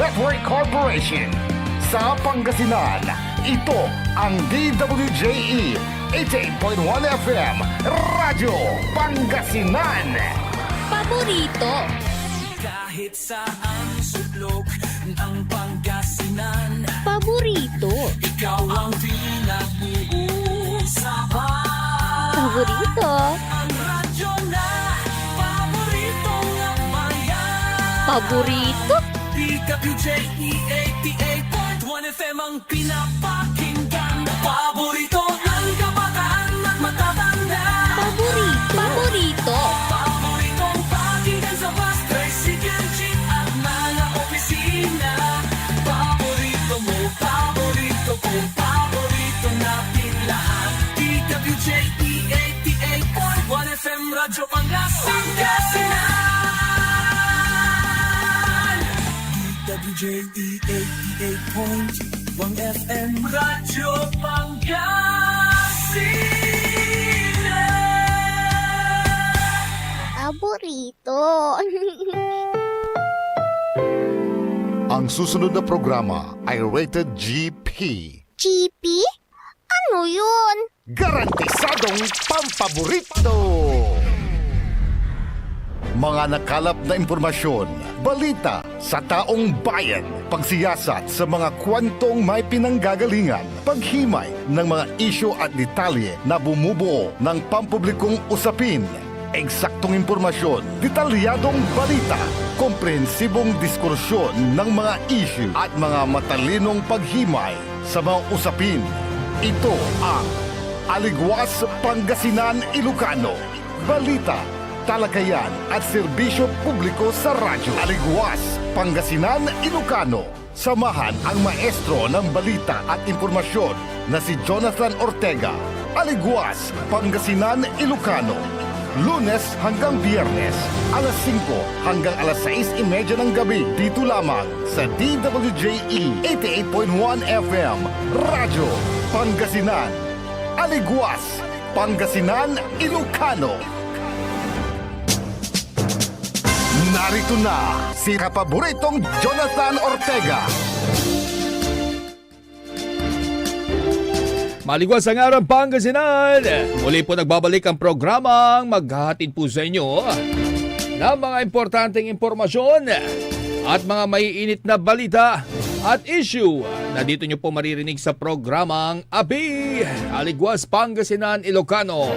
Network Corporation. Sa Pangasinan, ito ang DWJE 88.1 FM Radyo Pangasinan. Paborito. Kahit saan sulok ng Pangasinan, Paborito. ikaw ang pinag-uusapan. Paborito. Ang radyo na paborito ng bayan. Paborito. DWJE 88.1 FM ang pinapakinggan. Paborito ng kabataan at matatanda. Paborito. Paborito. Paboritong pakinggan sa bus, tricycle, jeep at mga opisina. Paborito mo, paborito ko, paborito natin lahat. DWJE 88.1 FM Radyo Pangasinan. DWJE 88.1 FM Radyo Pangasinan. Paborito. Ang susunod na programa ay rated GP. GP? Ano yun? Garantisadong pampaborito! Mga nakalap na impormasyon, balita sa taong bayan, pagsiyasat sa mga kwentong may pinanggagalingan, paghimay ng mga isyu at detalye na bumubuo ng pampublikong usapin, eksaktong impormasyon, detalyadong balita, komprehensibong diskursyon ng mga isyu at mga matalinong paghimay sa mga usapin. Ito ang Aligwas Pangasinan Ilocano. Balita, talakayan at serbisyo publiko sa radyo. Aligwas Pangasinan Ilocano. Samahan ang maestro ng balita at impormasyon na si Jonathan Ortega. Aligwas Pangasinan Ilocano. Lunes hanggang Biyernes, alas 5 hanggang alas 6:30 ng gabi. Dito lamang sa DWJE 88.1 FM Radyo Pangasinan. Aligwas Pangasinan Ilocano. Narito na si kapaboritong Jonathan Ortega. Maligwas ang araw Pangasinan! Muli po nagbabalik ang programang maghahatid po sa inyo ng mga importanteng impormasyon at mga maiinit na balita at issue na dito nyo po maririnig sa programang Abi, Aligwas Pangasinan Ilocano.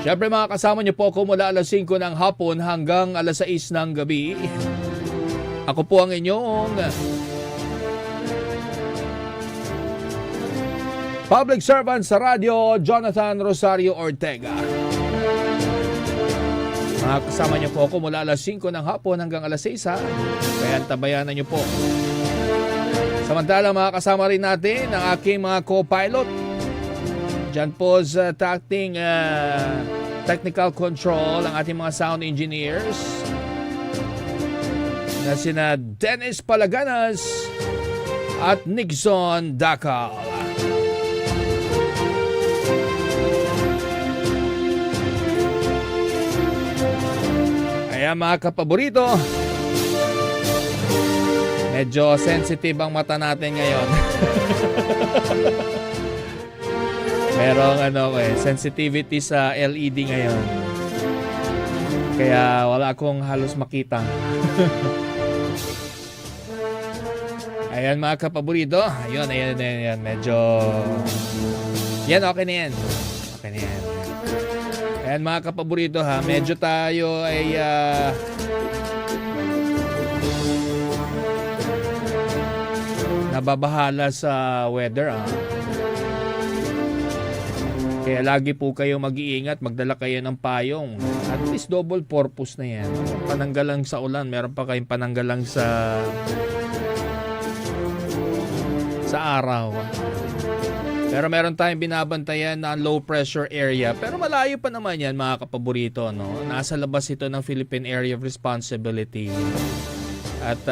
Siyempre mga kasama nyo po ako mula alas 5 ng hapon hanggang alas 6 ng gabi. Ako po ang inyong public servant sa radyo, Jonathan Rosario Ortega. Mga kasama niyo po ako mula alas 5 ng hapon hanggang alas 6 ha. Kaya tabayanan niyo po. Samantala mga kasama rin natin ang aking mga co-pilot. Diyan po sa technical control ang ating mga sound engineers na sina Dennis Palaganas at Nixon Dacal. Kaya mga kapaborito, medyo sensitive ang mata natin ngayon. Merong sensitivity sa LED ngayon. Kaya wala akong halos makita. Ayan mga kapaborito. Ayun. Medyo... Yan, okay na yan. Okay na yan. Ayan mga kapaborito ha, medyo tayo ay nababahala sa weather ha. Kaya lagi po kayo mag-iingat, magdala kayo ng payong. At least double purpose na yan. Pananggalang sa ulan, meron pa kayong pananggalang sa araw. Pero meron tayong binabantayan na low pressure area. Pero malayo pa naman yan mga kapaborito. No? Nasa labas ito ng Philippine Area of Responsibility. At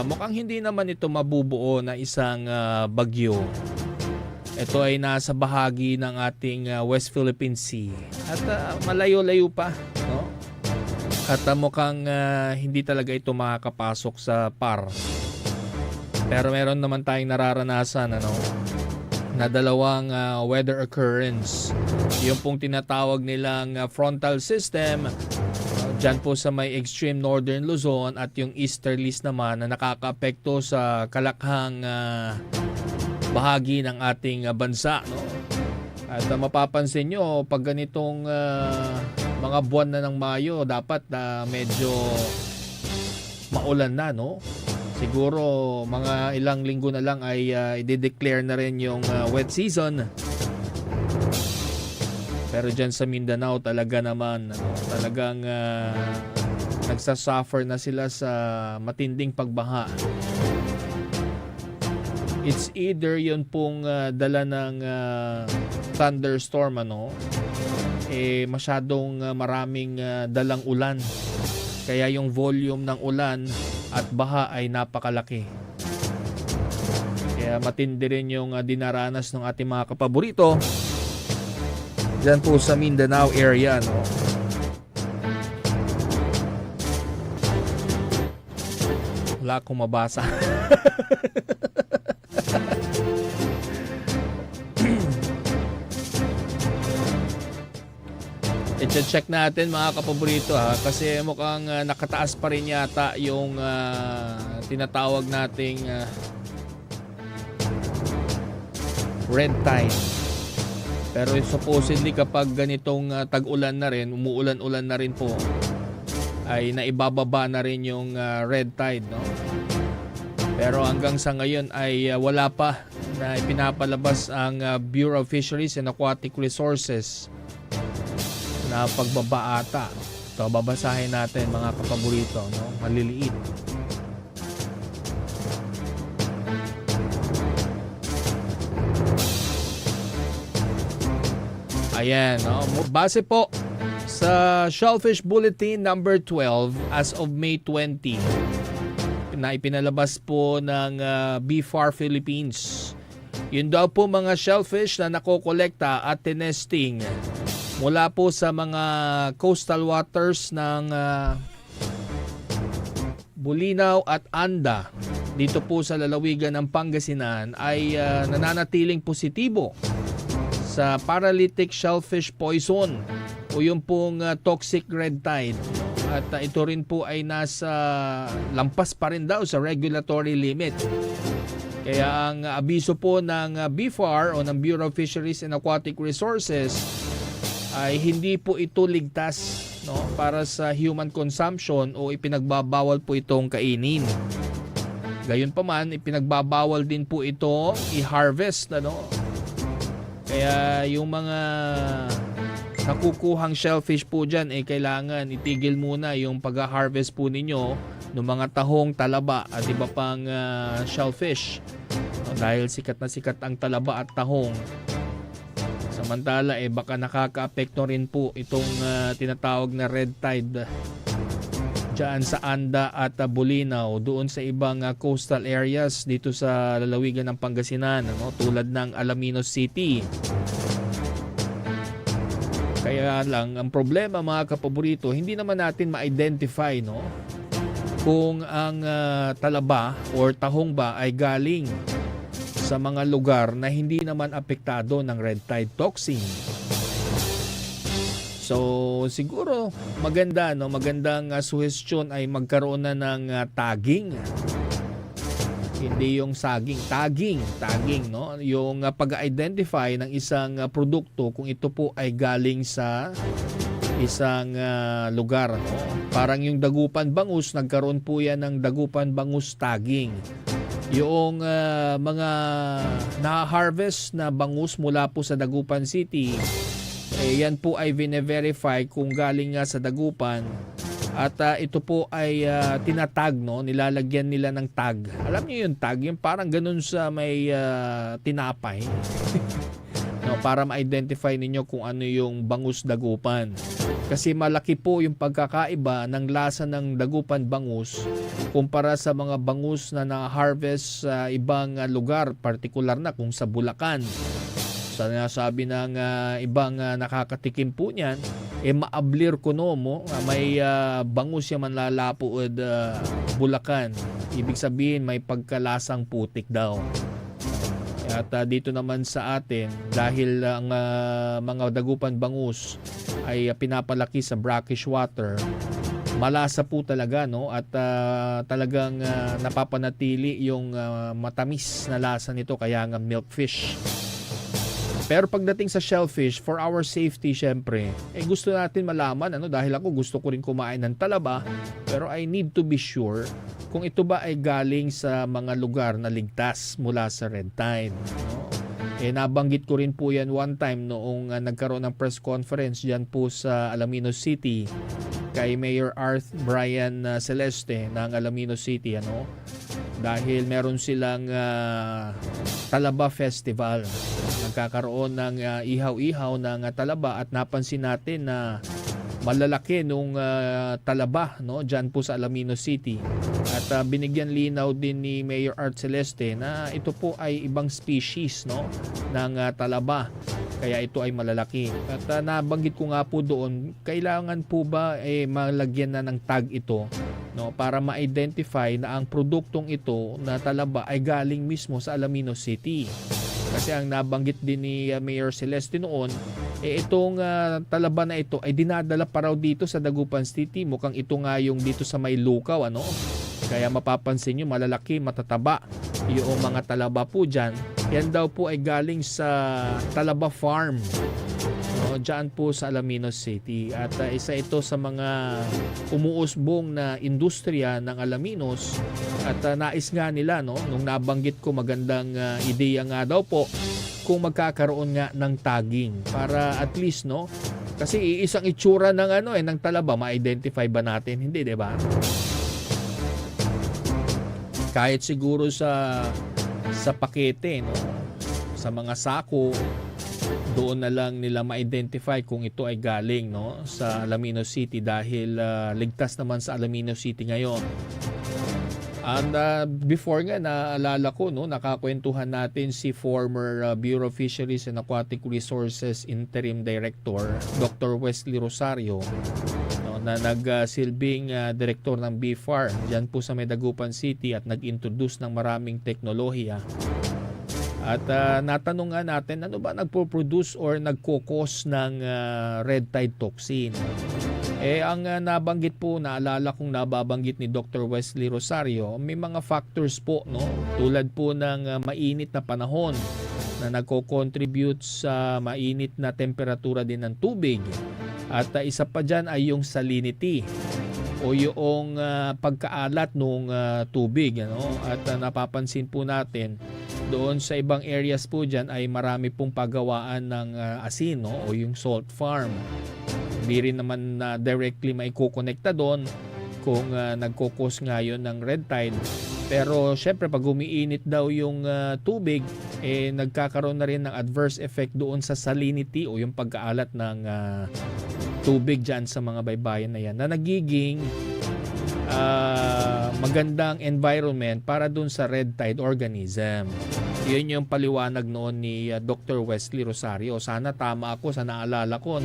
mukhang hindi naman ito mabubuo na isang bagyo. Ito ay nasa bahagi ng ating West Philippine Sea. At malayo-layo pa. No? At mukhang hindi talaga ito makakapasok sa PAR. Pero meron naman tayong nararanasan na dalawang weather occurrence. Yung pong tinatawag nilang frontal system dyan po sa may extreme northern Luzon at yung easterlies naman na nakakaapekto sa kalakhang bahagi ng ating bansa. No? At mapapansin nyo, pag ganitong mga buwan na ng Mayo, dapat medyo maulan na, no? Siguro mga ilang linggo na lang ay i-declare na rin yung wet season. Pero dyan sa Mindanao talaga naman, talagang nagsasuffer na sila sa matinding pagbaha. It's either yun pong dala ng thunderstorm, masyadong maraming dalang ulan. Kaya yung volume ng ulan at baha ay napakalaki. Kaya matindi rin yung dinaranas ng ating mga kapaborito dyan po sa Mindanao area, no? Wala akong mabasa. I-check natin mga kapaborito kasi mukhang nakataas pa rin yata yung tinatawag nating red tide. Pero supposedly kapag ganitong tag-ulan na rin, umuulan-ulan na rin po, ay naibababa na rin yung red tide, no? Pero hanggang sa ngayon ay wala pa na ipinapalabas ang Bureau of Fisheries and Aquatic Resources na pagbaba ata. Ito, babasahin natin mga kapaborito, no? Maliliit. Ayan, no? Base po sa Shellfish Bulletin number 12 as of May 20 na ipinalabas po ng BFAR Philippines. Yun daw po mga shellfish na nakokolekta at tinesting mula po sa mga coastal waters ng Bulinaw at Anda dito po sa lalawigan ng Pangasinan ay nananatiling positibo sa paralytic shellfish poison o yung pong toxic red tide. At ito rin po ay nasa lampas pa rin daw sa regulatory limit. Kaya ang abiso po ng BFAR o ng Bureau of Fisheries and Aquatic Resources ay hindi po ito ligtas, no, para sa human consumption o ipinagbabawal po itong kainin. Gayunpaman, ipinagbabawal din po ito i-harvest, ano. Kaya yung mga nakukuhang shellfish po dyan, kailangan itigil muna yung pag-harvest po ninyo ng mga tahong, talaba at iba pang shellfish. Dahil sikat na sikat ang talaba at tahong. Samantala, baka nakaka-apekto rin po itong tinatawag na red tide dyan sa Anda at Bulinaw, doon sa ibang coastal areas dito sa lalawigan ng Pangasinan, no? Tulad ng Alaminos City. Kaya lang, ang problema mga kapaborito, hindi naman natin ma-identify, no, kung ang talaba or tahong ba ay galing sa mga lugar na hindi naman apektado ng red tide toxin. So siguro maganda, no, magandang suggestion ay magkaroon na ng tagging. Hindi yung saging, tagging, no? Yung pag-identify ng isang produkto kung ito po ay galing sa isang lugar, no? Parang yung dagupan bangus, nagkaroon po yan ng dagupan bangus tagging. Yung mga na-harvest na bangus mula po sa Dagupan City, yan po ay vine-verify kung galing nga sa Dagupan at ito po ay tinatag, no, nilalagyan nila ng tag. Alam niyo yung tag, yung parang ganun sa may tinapay. No, para ma-identify ninyo kung ano yung bangus Dagupan. Kasi malaki po yung pagkakaiba ng lasa ng Dagupan bangus kumpara sa mga bangus na na-harvest sa ibang lugar, partikular na kung sa Bulacan. Sa nasabi ng ibang nakakatikim po niyan, maablir ko no mo, may bangus yung manlalapo at Bulacan. Ibig sabihin may pagkalasang putik daw. At dito naman sa atin, dahil ang mga dagupan bangus ay pinapalaki sa brackish water, malasa po talaga, no? At talagang napapanatili yung matamis na lasa nito, kaya nga milkfish. Pero pagdating sa shellfish, for our safety syempre, gusto natin malaman, dahil ako gusto ko rin kumain ng talaba, pero I need to be sure kung ito ba ay galing sa mga lugar na ligtas mula sa red tide. No? Nabanggit ko rin po yan one time noong nagkaroon ng press conference dyan po sa Alaminos City kay Mayor Arth Brian Celeste ng Alaminos City. Dahil meron silang Talaba Festival. Nagkakaroon ng ihaw-ihaw ng talaba at napansin natin na malalaki nung talaba, no, diyan po sa Alaminos City. At binigyan linaw din ni Mayor Art Celeste na ito po ay ibang species, no, ng talaba. Kaya ito ay malalaki. At nabanggit ko nga po doon, kailangan po ba malagyan na ng tag ito, no, para ma-identify na ang produktong ito na talaba ay galing mismo sa Alaminos City. Kasi ang nabanggit din ni Mayor Celeste noon, itong talaba na ito ay dinadala pa raw dito sa Dagupan City. Mukhang ito nga yung dito sa may Lukaw, Kaya mapapansin nyo, malalaki, matataba yung mga talaba po dyan. Yan daw po ay galing sa Talaba Farm, dyan po sa Alaminos City. At isa ito sa mga umuusbong na industriya ng Alaminos. At nais nga nila, nung nabanggit ko, magandang ideya nga daw po kung magkakaroon nga ng tagging para at least, kasi isang itsura ng ng talaba, ma-identify ba natin? Hindi, 'di ba? Kahit siguro sa pakete, sa mga sako, doon na lang nila ma-identify kung ito ay galing, sa Alaminos City dahil ligtas naman sa Alaminos City ngayon. And before nga, naalala ko, nakakwentuhan natin si former Bureau of Fisheries and Aquatic Resources Interim Director, Dr. Wesley Rosario, na nagsilbing direktor ng BFAR dyan po sa Dagupan City at nag-introduce ng maraming teknolohiya. At natanong nga natin, ano ba nagpo-produce or nagkokos ng red tide toxin? Ang nabanggit po, naalala kong nababanggit ni Dr. Wesley Rosario, may mga factors po, tulad po ng mainit na panahon na nagko-contribute sa mainit na temperatura din ng tubig. At isa pa dyan ay yung salinity o yung pagkaalat ng tubig. At napapansin po natin, doon sa ibang areas po dyan ay marami pong pagawaan ng asin, o yung salt farm. Hindi rin naman directly may kukonekta doon kung nagkukos nga yun ng red tide. Pero syempre pag umiinit daw yung tubig, nagkakaroon na rin ng adverse effect doon sa salinity o yung pagkaalat ng tubig dyan sa mga baybayin na yan, na nagiging magandang environment para doon sa red tide organism. Yun yung paliwanag noon ni Dr. Wesley Rosario. Sana tama ako sa naalala ko,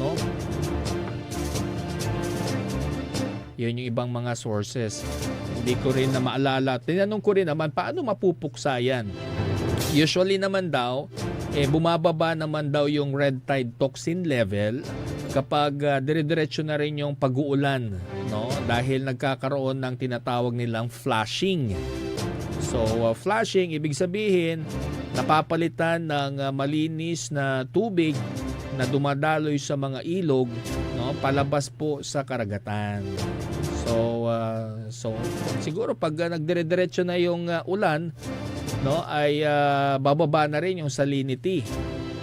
Yun yung ibang mga sources. Hindi ko rin na maalala. Tinanong ko rin naman, paano mapupuksa yan? Usually naman daw, bumababa naman daw yung red tide toxin level kapag dire-diretso na rin yung pag-uulan, dahil nagkakaroon ng tinatawag nilang flashing. So, flashing, ibig sabihin, napapalitan ng malinis na tubig na dumadaloy sa mga ilog, palabas po sa karagatan. So siguro pag nagdire-diretso na yung ulan, ay bababa na rin yung salinity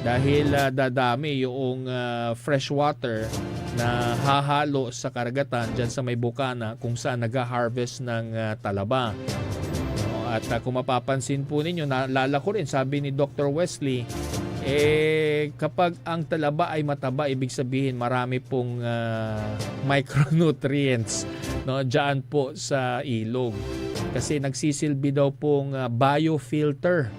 dahil dadami yung fresh water na hahalo sa karagatan dyan sa may bukana kung saan nag-harvest ng talaba. At kung mapapansin po ninyo, naalala ko rin, sabi ni Dr. Wesley, kapag ang talaba ay mataba, ibig sabihin marami pong micronutrients, dyan po sa ilog. Kasi nagsisilbi daw pong biofilter,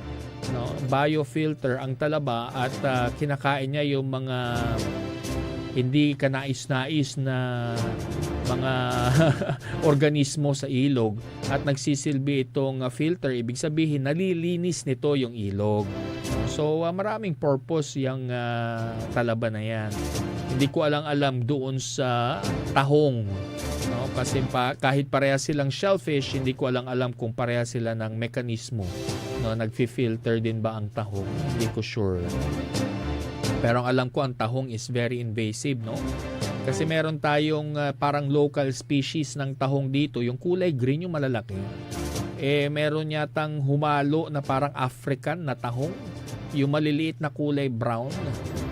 biofilter ang talaba at kinakain niya yung mga hindi kanais-nais na mga organismo sa ilog at nagsisilbi itong filter, ibig sabihin nalilinis nito yung ilog. So maraming purpose yung talaba na yan. Hindi ko alam doon sa tahong, no? Kasi kahit pareha silang shellfish, hindi ko alam kung pareha sila ng mekanismo, no? Nagfi-filter din ba ang tahong? Hindi ko sure. Pero ang alam ko, ang tahong is very invasive, no? Kasi meron tayong parang local species ng tahong dito, yung kulay green, yung malalaki. Meron yatang humalo na parang African na tahong, yung maliliit na kulay brown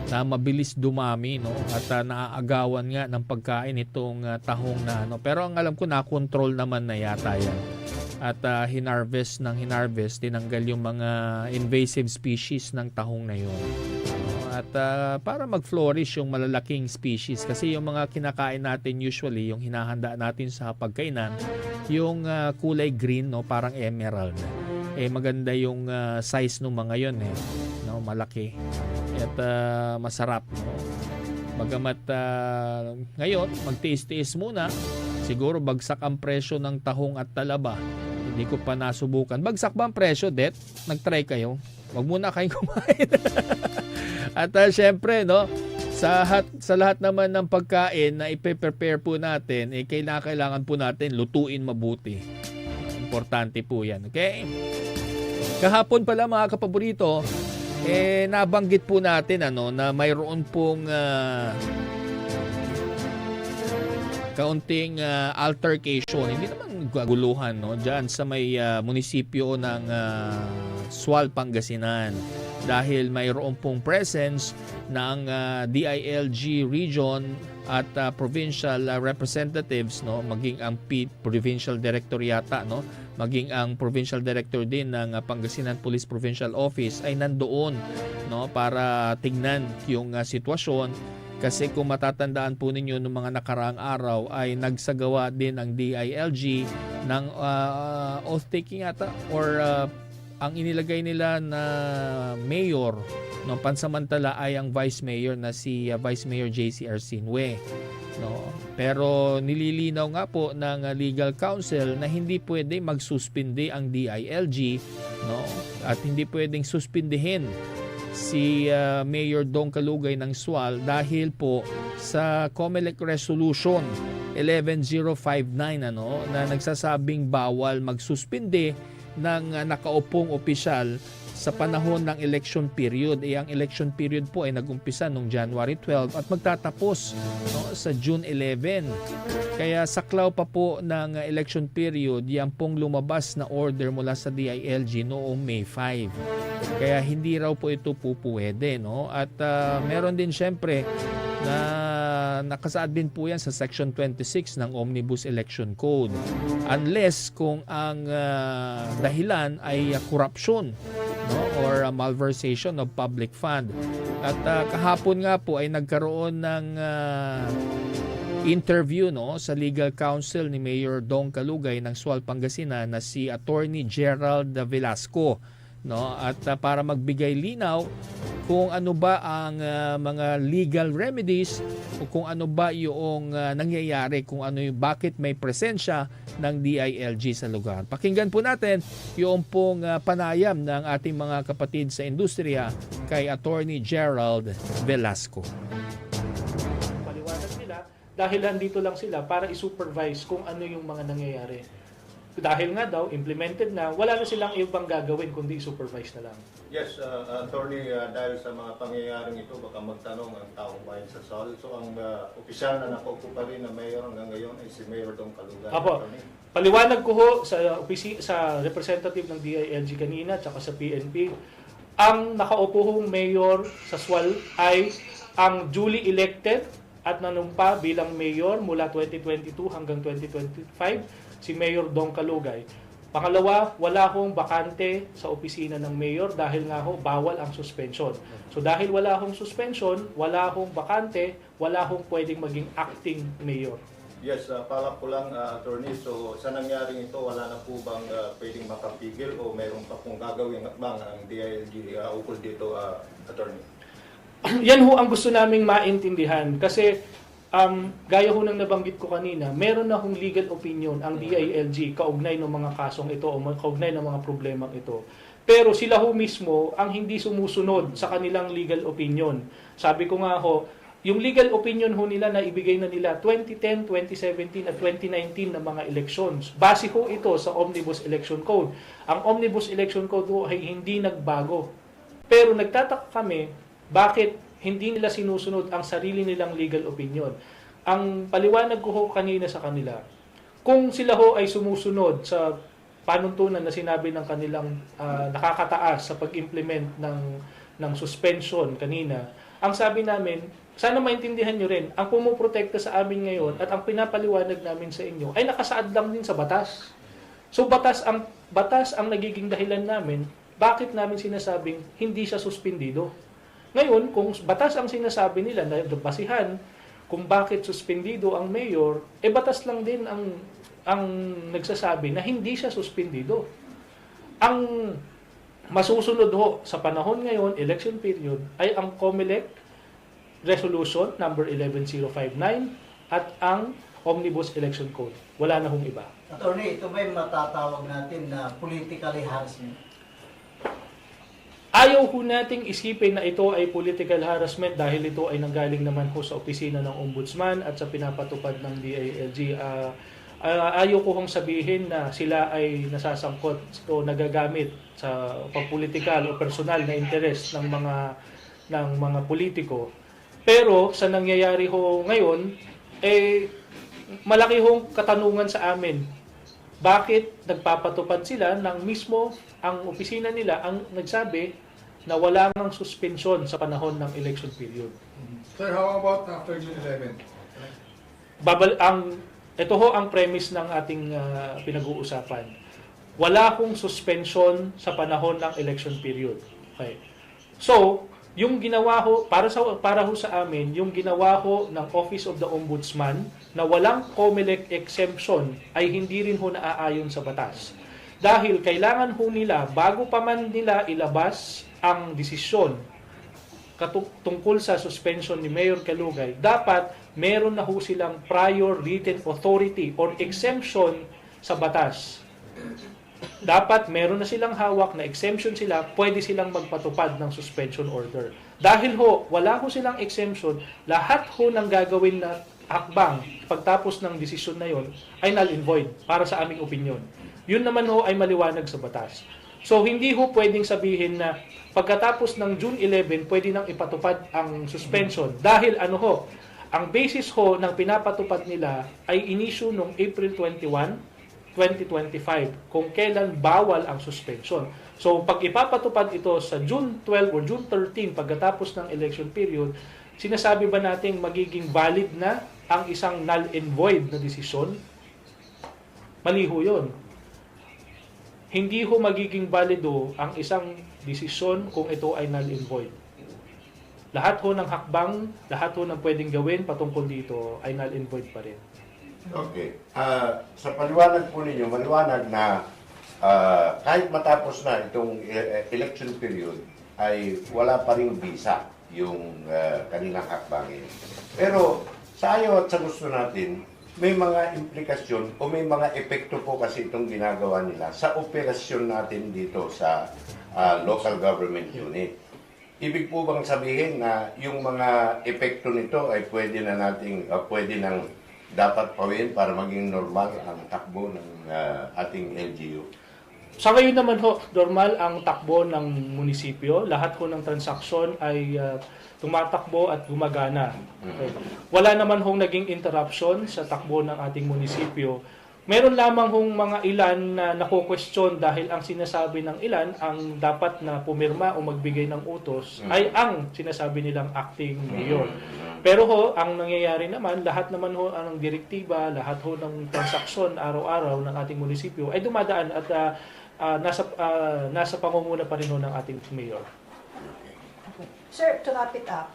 na mabilis dumami, no? At naaagawan nga ng pagkain itong tahong na ano. Pero ang alam ko, na-control naman na yata yan. At hinarvest, tinanggal yung mga invasive species ng tahong na yun. At para mag-flourish yung malalaking species, kasi yung mga kinakain natin usually, yung hinahanda natin sa pagkainan, yung kulay green, no, parang emerald. Maganda yung size ng mga yun, no, malaki at masarap, no. Bagamat ngayon magtiis-tiis muna, siguro bagsak ang presyo ng tahong at talaba. Hindi ko pa nasubukan. Bagsak ba ang presyo, Det? Nag-try kayo? Wag muna kayong kumain. At syempre, no, sa lahat naman ng pagkain na ipe-prepare po natin, kailangan po natin lutuin mabuti. Importante po yan, okay? Kahapon pala mga kapaborito, nabanggit po natin na mayroon pong kaunting altercation, hindi naman gaguluhan, no, diyan sa may munisipyo ng Sual, Pangasinan, dahil mayroon pong presence ng DILG region at provincial representatives, no, maging ang provincial director yata, no, maging ang provincial director din ng Pangasinan Police Provincial Office ay nandoon, no, para tignan yung sitwasyon. Kasi kung matatandaan po ninyo noong mga nakaraang araw ay nagsagawa din ang DILG ng oath-taking ata or ang inilagay nila na mayor ng pansamantala ay ang vice mayor na si Vice Mayor JC Arsinue. No? Pero nililinaw nga po ng legal counsel na hindi pwede magsuspindi ang DILG, no? At hindi pwedeng suspindihin si Mayor Dong Kalugay ng Sual dahil po sa COMELEC Resolution 11059 na nagsasabing bawal magsuspindi ng nakaupong opisyal sa panahon ng election period. Ang election period po ay nag-umpisa noong January 12 at magtatapos, no, sa June 11. Kaya saklaw pa po ng election period yan pong lumabas na order mula sa DILG noong May 5. Kaya hindi raw po ito pupwede, no? At meron din syempre na nakasaad din po yan sa Section 26 ng Omnibus Election Code. Unless kung ang dahilan ay corruption, no, or malversation of public fund. At kahapon nga po ay nagkaroon ng interview, no, sa legal counsel ni Mayor Dong Kalugay ng Sual, Pangasinan na si Attorney Gerald Velasco, no, at para magbigay linaw kung ano ba ang mga legal remedies o kung ano ba yung nangyayari, kung ano yung bakit may presensya ng DILG sa lugar. Pakinggan po natin yung pong panayam ng ating mga kapatid sa industriya kay Attorney Gerald Velasco. Paliwanag nila dahil nandito lang sila para i-supervise kung ano yung mga nangyayari. Dahil nga daw, implemented na, wala na silang ibang gagawin kundi i-supervise na lang. Yes, Attorney, dahil sa mga pangyayaring ito, baka magtanong ang taong bayan sa Sual. So ang opisyal na nakaupo pa rin na mayor hanggang ngayon ay si Mayor Dong Kalugay. Apo, paliwanag ko ho sa representative ng DILG kanina at sa PNP, ang nakaupo hong mayor sa Sual ay ang duly elected at nanumpa bilang mayor mula 2022 hanggang 2025, si Mayor Dong Kalugay. Pangalawa, wala hong bakante sa opisina ng mayor dahil nga ho bawal ang suspension. So dahil wala hong suspension, wala hong bakante, wala hong pwedeng maging acting mayor. Yes, palak ko lang, Attorney. So sa nangyaring ito, wala na po bang pwedeng makapigil o mayroon pa pong gagawin bang ang DILG ukol dito, Attorney? yan ho ang gusto naming maintindihan kasi gaya ho ng nabanggit ko kanina, meron na hong legal opinion ang DILG kaugnay ng mga kasong ito o kaugnay ng mga problemang ito. Pero sila ho mismo ang hindi sumusunod sa kanilang legal opinion. Sabi ko nga ho, yung legal opinion ho nila na ibigay na nila 2010, 2017 at 2019 na mga elections. Base ho ito sa Omnibus Election Code. Ang Omnibus Election Code ho ay hindi nagbago. Pero nagtataka kami, bakit hindi nila sinusunod ang sarili nilang legal opinion. Ang paliwanag ko ho kanina sa kanila, kung sila ho ay sumusunod sa panuntunan na sinabi ng kanilang nakakataas sa pag-implement ng suspension kanina, ang sabi namin, sana maintindihan nyo rin, ang pumuprotekta sa amin ngayon at ang pinapaliwanag namin sa inyo ay nakasaad lang din sa batas. So batas ang nagiging dahilan namin, bakit namin sinasabing hindi siya suspendido. Ngayon, kung batas ang sinasabi nila na basihan kung bakit suspendido ang mayor, batas lang din ang nagsasabi na hindi siya suspendido. Ang masusunod ho sa panahon ngayon, election period, ay ang COMELEC Resolution number 11059 at ang Omnibus Election Code. Wala na hong iba. Attorney, ito ba yung matatawag natin na politically harassment? Ayaw ho nating isipin na ito ay political harassment dahil ito ay nanggaling naman ho sa opisina ng Ombudsman at sa pinapatupad ng DILG. Ayaw ko hong sabihin na sila ay nasasangkot o nagagamit sa pagpolitikal o personal na interest ng mga politiko. Pero sa nangyayari ho ngayon, malaki hong katanungan sa amin. Bakit nagpapatupad sila ng mismo ang opisina nila ang nagsabi na wala nang suspensyon sa panahon ng election period. Sir, how about after June 11? Ito ho ang premise ng ating pinag-uusapan. Wala hong suspension sa panahon ng election period. Okay. So, yung ginawa ho, para ho sa amin, yung ginawa ho ng Office of the Ombudsman na walang COMELEC exemption ay hindi rin ho naaayon sa batas. Dahil kailangan ho nila, bago pa man nila ilabas ang desisyon tungkol sa suspension ni Mayor Calugay, dapat meron na ho silang prior written authority or exemption sa batas. Dapat meron na silang hawak na exemption sila, pwede silang magpatupad ng suspension order. Dahil ho, wala ho silang exemption, lahat ho ng gagawin na hakbang pagtapos ng desisyon na yon ay null and void para sa aming opinion. Yun naman ho ay maliwanag sa batas. So hindi ho pwedeng sabihin na pagkatapos ng June 11 pwede nang ipatupad ang suspension dahil ang basis ho ng pinapatupad nila ay inisyu noong April 21, 2025 kung kailan bawal ang suspension. So pag ipapatupad ito sa June 12 or June 13 pagkatapos ng election period, sinasabi ba nating magiging valid na ang isang null and void na desisyon? Mali ho yun. Hindi ho magiging valido ang isang desisyon kung ito ay null and void. Lahat ho ng hakbang, lahat ho ng pwedeng gawin patungkol dito ay null and void pa rin. Okay. Sa paliwanag po ninyo, maliwanag na kahit matapos na itong election period, ay wala pa rin visa yung kanilang hakbangin. Pero sa ayaw at sa gusto natin, may mga implikasyon o may mga epekto po kasi itong ginagawa nila sa operasyon natin dito sa local government unit. Ibig po bang sabihin na yung mga epekto nito ay pwede nang dapat pawin para maging normal ang takbo ng ating LGU? Sa ngayon naman ho, normal ang takbo ng munisipyo. Lahat ho ng transaksyon ay tumatakbo at gumagana. Okay. Wala naman hong naging interruption sa takbo ng ating munisipyo. Meron lamang hong mga ilan na nako-question dahil ang sinasabi ng ilan ang dapat na pumirma o magbigay ng utos ay ang sinasabi nilang acting mayor. Pero ho, ang nangyayari naman, lahat naman ho ang direktiba, lahat ho ng transaksyon araw-araw ng ating munisipyo ay dumadaan at nasa pangunguna pa rin ho ng ating mayor. Sir, to wrap it up,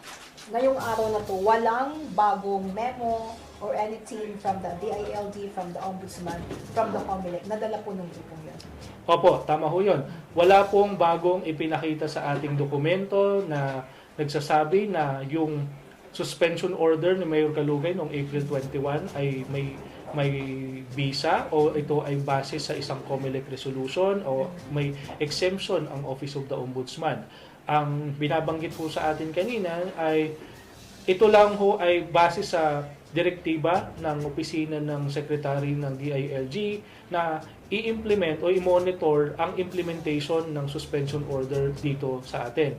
ngayong araw na to, walang bagong memo or anything from the DILG, from the Ombudsman, from the COMELEC, nadala po ng grupong yun. Opo, tama ho yun. Wala pong bagong ipinakita sa ating dokumento na nagsasabi na yung suspension order ni Mayor Kalugay noong April 21 ay may visa o ito ay base sa isang COMELEC resolution o may exemption ang Office of the Ombudsman. Ang binabanggit po sa atin kanina ay ito lang ho ay base sa direktiba ng opisina ng Secretary ng DILG na i-implement o i-monitor ang implementation ng suspension order dito sa atin.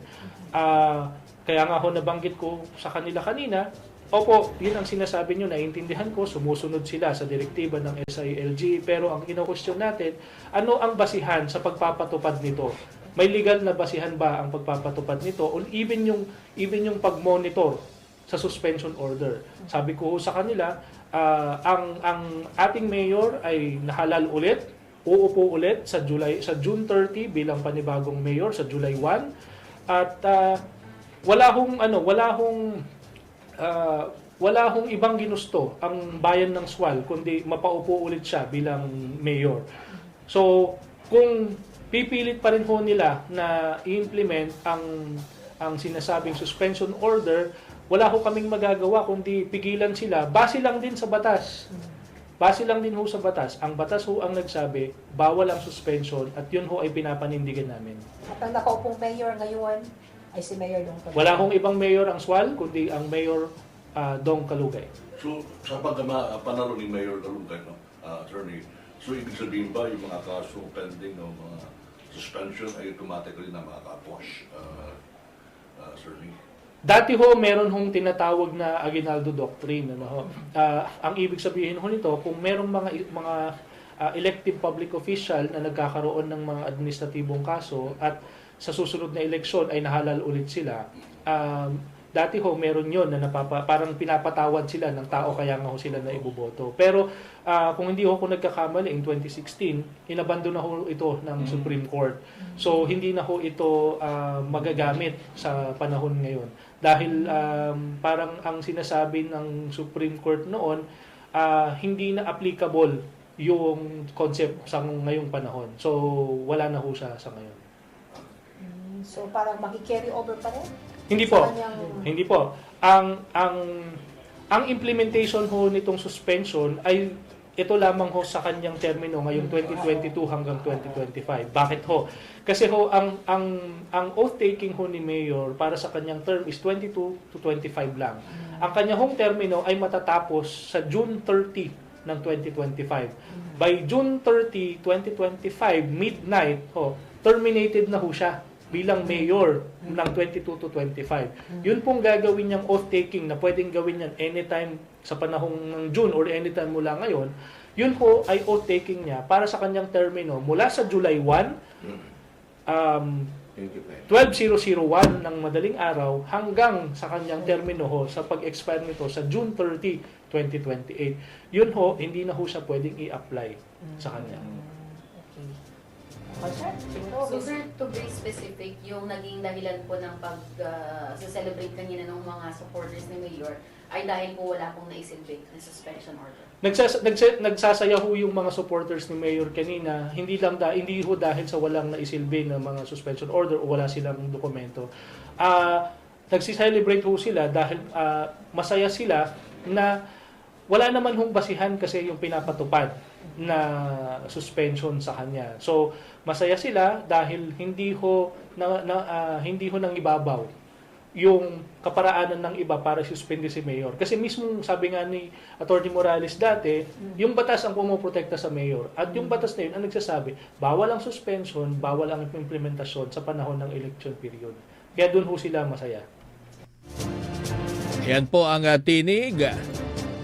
Kaya nga ho nabanggit ko sa kanila kanina, opo, yun ang sinasabi nyo, naiintindihan ko, sumusunod sila sa direktiba ng SILG, pero ang ino-question natin, ano ang basihan sa pagpapatupad nito? May legal na basihan ba ang pagpapatupad nito o even yung pag-monitor sa suspension order? Sabi ko sa kanila, ang ating mayor ay nahalal ulit, uupo ulit sa June 30 bilang panibagong mayor sa July 1 at wala hong ibang ginusto ang bayan ng Sual kundi mapaupo ulit siya bilang mayor. So, kung pipilit pa rin ho nila na i-implement ang sinasabing suspension order, wala ho kaming magagawa kundi pigilan sila. Base lang din sa batas. Base lang din ho sa batas. Ang batas ho ang nagsabi, bawal ang suspension at yun ho ay pinapanindigan namin. At ang nakaupong mayor ngayon ay si Mayor Dong Kalugay. Wala hong ibang mayor ang Sual kundi ang Mayor Dong Kalugay. So, sa panalo ni Mayor Kalugay, no, attorney, so ibig sabihin ba yung mga kaso pending o mga suspension ay automatically na makaka-push, attorney? Dati ho, meron hong tinatawag na Aguinaldo Doctrine. Ano ho? Ang ibig sabihin ho nito, kung merong mga elective public official na nagkakaroon ng mga administratibong kaso at sa susunod na eleksyon ay nahalal ulit sila, dati ho meron yon na parang pinapatawad sila ng tao kaya nga ho sila na iboboto. Pero kung hindi ho ako nagkakamali, in 2016, inabandon na ho ito ng Supreme Court. So hindi na ho ito magagamit sa panahon ngayon. Dahil parang ang sinasabi ng Supreme Court noon, hindi na applicable yung concept sa ngayong panahon. So wala na ho siya sa ngayon. So parang maki-carry over pa rin? Hindi po. Hindi po. Ang implementation ho nitong suspension ay ito lamang ho sa kanyang termino ngayong 2022 hanggang 2025. Bakit ho? Kasi ho ang oath taking ho ni Mayor para sa kanyang term is 22 to 25 lang. Ang kanyang hong termino ay matatapos sa June 30 ng 2025. By June 30, 2025, midnight, terminated na ho siya bilang mayor ng 22 to 25. Yun pong gagawin niyang oath-taking na pwedeng gawin yan anytime sa panahong ng June or anytime mula ngayon. Yun po ay oath-taking niya para sa kanyang termino mula sa July 1, 12:001 ng madaling araw hanggang sa kanyang termino ho sa pag-expire nito sa June 30, 2028. Yun ho, hindi na ho siya pwedeng i-apply sa kanya. So sir, to be specific, yung naging dahilan po ng pag-celebrate kanina ng mga supporters ni Mayor ay dahil po wala pong naisilbi na suspension order. Nagsasaya ho yung mga supporters ni Mayor kanina, hindi ho dahil sa walang naisilbi na mga suspension order o wala silang dokumento. Nagsiselebrate ho sila dahil masaya sila na wala naman hong basihan kasi yung pinapatupad na suspension sa kanya. So, masaya sila dahil hindi ho nang ibabaw yung kaparaanan ng iba para suspende si Mayor. Kasi mismo sabi nga ni Atty. Morales dati, yung batas ang pumoprotekta sa Mayor. At yung batas na yun ang nagsasabi, bawal ang suspension, bawal ang implementasyon sa panahon ng election period. Kaya doon ho sila masaya. Yan po ang tinig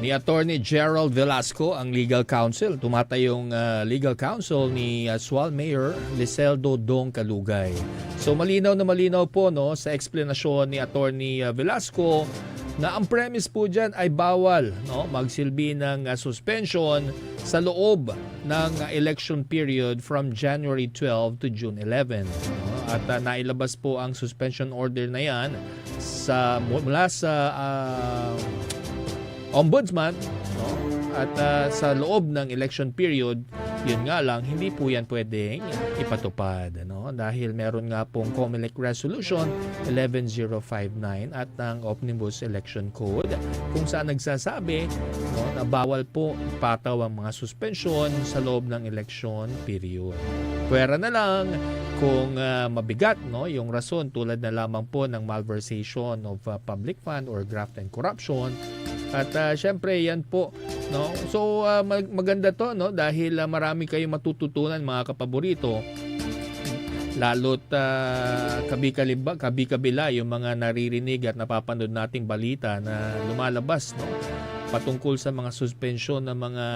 ni Attorney Gerald Velasco, ang legal counsel. Tumatayong legal counsel ni Sual Mayor Liseldo Dong Kalugay. So malinaw na malinaw po no sa explanasyon ni Attorney Velasco na ang premise po dyan ay bawal no magsilbi ng suspension sa loob ng election period from January 12 to June 11. No? At nailabas po ang suspension order na yan mula sa Ombudsman, no? At sa loob ng election period, yun nga lang, hindi po yan pwedeng ipatupad. Ano? Dahil meron nga pong COMELEC Resolution 11059 at ang Omnibus Election Code kung saan nagsasabi, no, na bawal po ipataw ang mga suspensyon sa loob ng election period. Pwera na lang kung mabigat, no, yung rason tulad na lamang po ng malversation of public fund or graft and corruption. At syempre yan po, no. So maganda to, no, dahil marami kayong matututunan mga kapaborito. Lalo't kabi-kabila yung mga naririnig at napapanood nating balita na lumalabas, no, patungkol sa mga suspensyon ng mga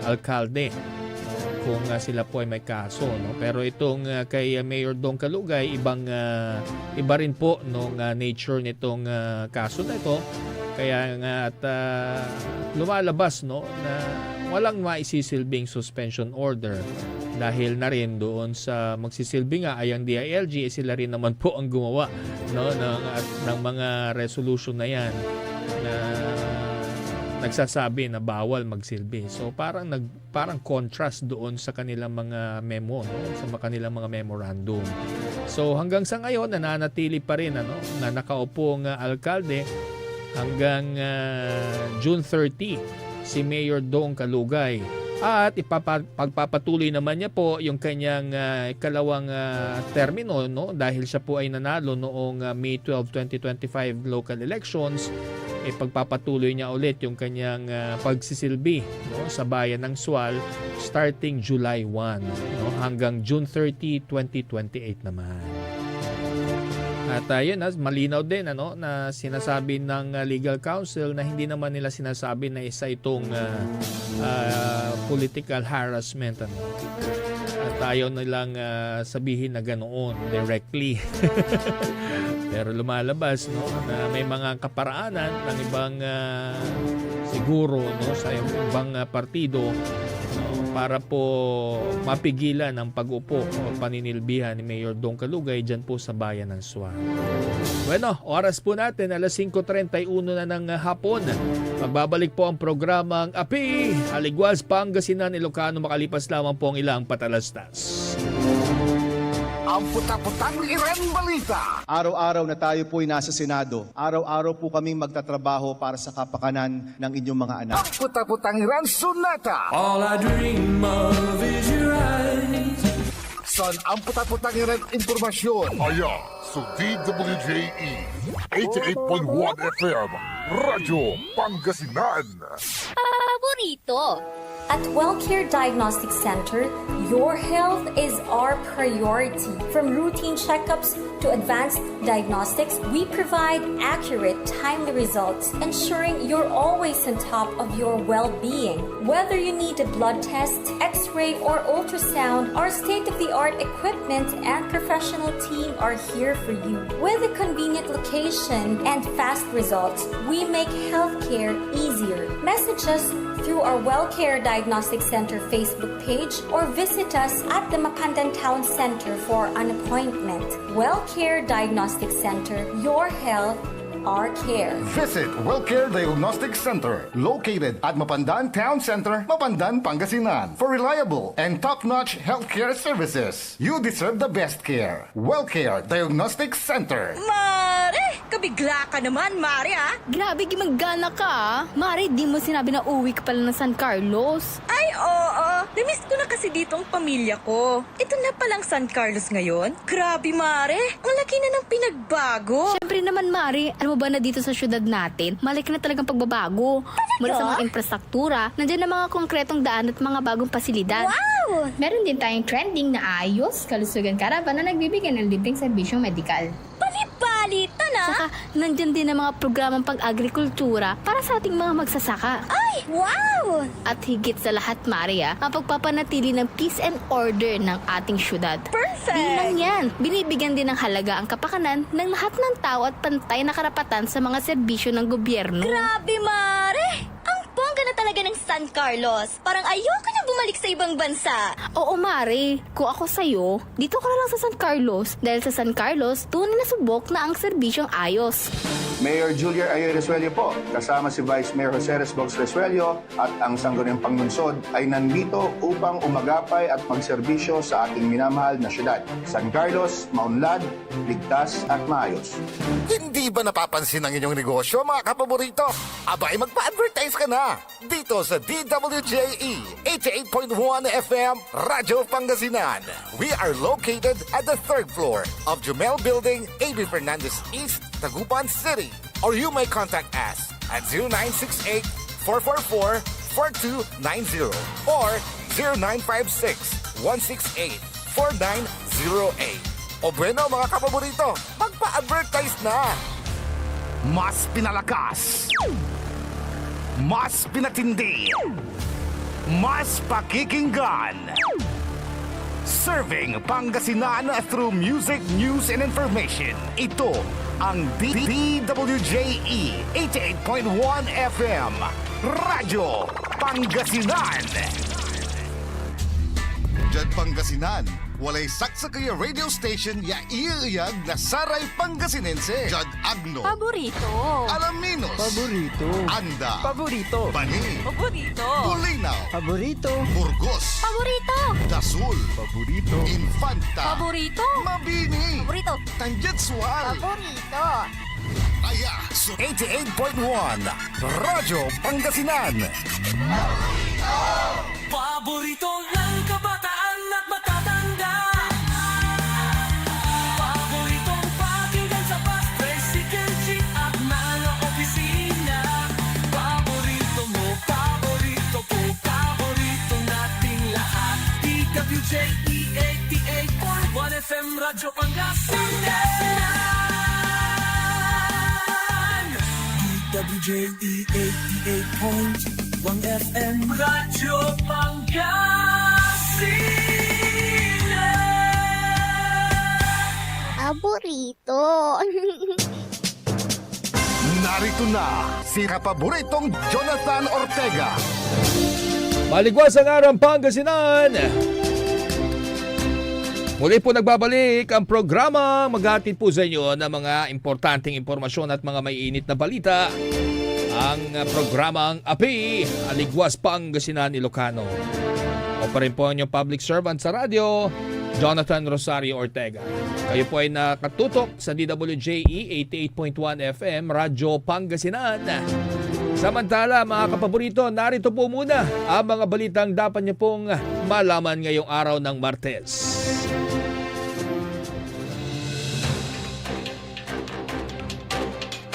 alkalde, no, kung sila po ay may kaso, no. Pero itong kay Mayor Dong Kalugay, iba rin po nung nature nitong kaso na ito. Kaya nga at lumalabas, no, na walang maisisilbing suspension order dahil na rin doon sa magsisilbi nga ay ang DILG, sila rin naman po ang gumawa, no, ng mga resolution na yan na nagsasabi na bawal magsilbi. So parang contrast doon sa kanilang mga memo, no, sa kanilang mga memorandum. So hanggang sa ngayon nananatili pa rin, ano, na nakaupong alkalde hanggang June 30 si Mayor Dong Kalugay, at pagpapatuloy naman niya po yung kanyang ikalawang termino, no, dahil siya po ay nanalo noong May 12, 2025 local elections. Pagpapatuloy niya ulit yung kanyang pagsisilbi, no, sa bayan ng Sual starting July 1, no, hanggang June 30, 2028 naman. At yun, malinaw din, ano, na sinasabi ng legal counsel na hindi naman nila sinasabi na isa itong political harassment, ano. At ayaw nilang sabihin na ganoon directly. Pero lumalabas, no, na may mga kaparaanan ng ibang siguro, no, sa ibang partido, no, para po mapigilan ang pag-upo o paninilbihan ni Mayor Dong Kalugay dyan po sa bayan ng Sual. Bueno, oras po natin, alas 5:31 na ng hapon. Magbabalik po ang programang Api, Aligwas, Pangasinan, Ilocano, makalipas lamang po ang ilang patalastas. Ang puta-putang Iren Balita. Araw-araw na tayo po'y nasa Senado. Araw-araw po kaming magtatrabaho para sa kapakanan ng inyong mga anak. Ang puta-putang Iren Sunata. All I dream of is your eyes. San ang puta-putang Iren Impormasyon. Aya sa DWJE 88.1 FM Radyo Pangasinan. Paborito. At WellCare Diagnostic Center, your health is our priority. From routine checkups to advanced diagnostics, we provide accurate, timely results, ensuring you're always on top of your well-being. Whether you need a blood test, x-ray, or ultrasound, our state-of-the-art equipment and professional team are here for you. With a convenient location and fast results, we make healthcare easier. Message us through our WellCare Diagnostic Center Facebook page or visit us at the Macandan Town Center for an appointment. WellCare Diagnostic Center, your health, our care. Visit WellCare Diagnostic Center, located at Mapandan Town Center, Mapandan, Pangasinan. For reliable and top-notch healthcare services, you deserve the best care. WellCare Diagnostic Center. Mare! Kabigla ka naman, Mare, ah! Grabe, gimanggana ka, ah. Mari, di mo sinabi na uwi ka pala ng San Carlos. Ay, oo. Namiss ko na kasi dito ang pamilya ko. Ito na palang San Carlos ngayon. Grabe, Mare. Ang laki na ng pinagbago. Siyempre naman, Mari, alam mo ba na dito sa syudad natin, malaki na talagang pagbabago. Mula sa mga infrastruktura, nandiyan na mga konkretong daan at mga bagong pasilidad. Wow! Meron din tayong trending na ayos, kalusugan karavan na nagbibigay ng libreng serbisyong medikal. Palipalitan, ah! Saka, nandyan din ang mga programang pag-agrikultura para sa ating mga magsasaka. Ay, wow! At higit sa lahat, Maria, ang pagpapanatili ng peace and order ng ating syudad. Perfect! Di lang yan, binibigyan din ng halaga ang kapakanan ng lahat ng tao at pantay na karapatan sa mga serbisyo ng gobyerno. Grabe, Mare! Ang bongga na talaga ng San Carlos. Parang ayoko na bumalik bumalik sa ibang bansa. Oo, Mare. Kung ako sa'yo, dito ka na lang sa San Carlos. Dahil sa San Carlos, tunay na subok na ang serbisyong ayos. Mayor Julia Ayoy Resuello po, kasama si Vice Mayor Jose Resbox Resuello at ang Sangguniang Panglungsod ay nandito upang umagapay at magserbisyo sa ating minamahal na syudad. San Carlos, maunlad, ligtas at maayos. Hindi ba napapansin ang inyong negosyo, mga kapaborito? Abay, magpa-advertise ka na dito sa DWJE 88.1 FM Radyo Pangasinan. We are located at the 3rd floor of Jumel Building, A.B. Fernandez East, Tagupan City. Or you may contact us at 0968-444-4290 or 0956-168-4908. O bueno, mga kapaborito, magpa-advertise na! Mas pinalakas, mas pinatindi, mas pakikinggan. Serving Pangasinan through music, news, and information. Ito ang DWJE 88.1 FM Radyo Pangasinan. Diyan Pangasinan, walay saksa kaya radio station ya iiyag na saray Pangasinense. Diyan Agno, Paborito. Alaminos, Paborito. Anda, Paborito. Bani, Paborito. Bulinaw, Paborito. Burgos, Paborito. Dasul, Paborito. Infanta, Paborito. Mabini, Paborito. Tanjatsual, Paborito. Kaya, 88.1 Radyo Pangasinan. Paborito ng kabataan at matatanda. Paboritong pakinggan sa bus, tricycle, jeep at mga opisina. Paborito mo, paborito ko, paborito nating lahat. DWJE 88.1 FM Radyo Pangasinan. DWJE 88.1 FM Radyo Pangasinan. Paborito. Narito na si kapaboritong Jonathan Ortega. Maligwas ang araw Pangasinan. Muli po nagbabalik ang programa. Maghatid po sa inyo ng mga importanteng impormasyon at mga maiinit na balita. Ang programang API, Aligwas Pangasinan Ilocano. O pa rin po ang inyong public servant sa radyo, Jonathan Rosario Ortega. Kayo po ay nakatutok sa DWJE 88.1 FM Radyo Pangasinan. Samantala mga kapaborito, narito po muna ang mga balitang dapat niyo pong malaman ngayong araw ng Martes.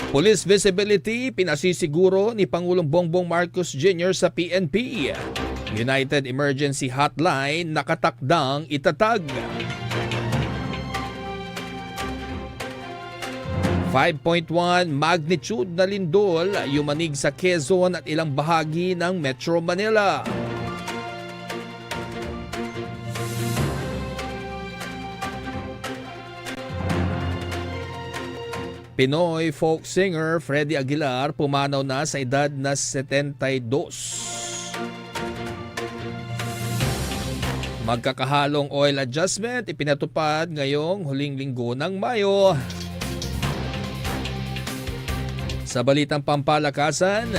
Police visibility pinasisiguro ni Pangulong Bongbong Marcos Jr. sa PNP. United Emergency Hotline nakatakdang itatag. 5.1 magnitude na lindol yumanig sa Quezon at ilang bahagi ng Metro Manila. Pinoy folk singer Freddy Aguilar pumanaw na sa edad na 72. Magkakahalong oil adjustment ipinatupad ngayong huling linggo ng Mayo. Sa balitang pampalakasan,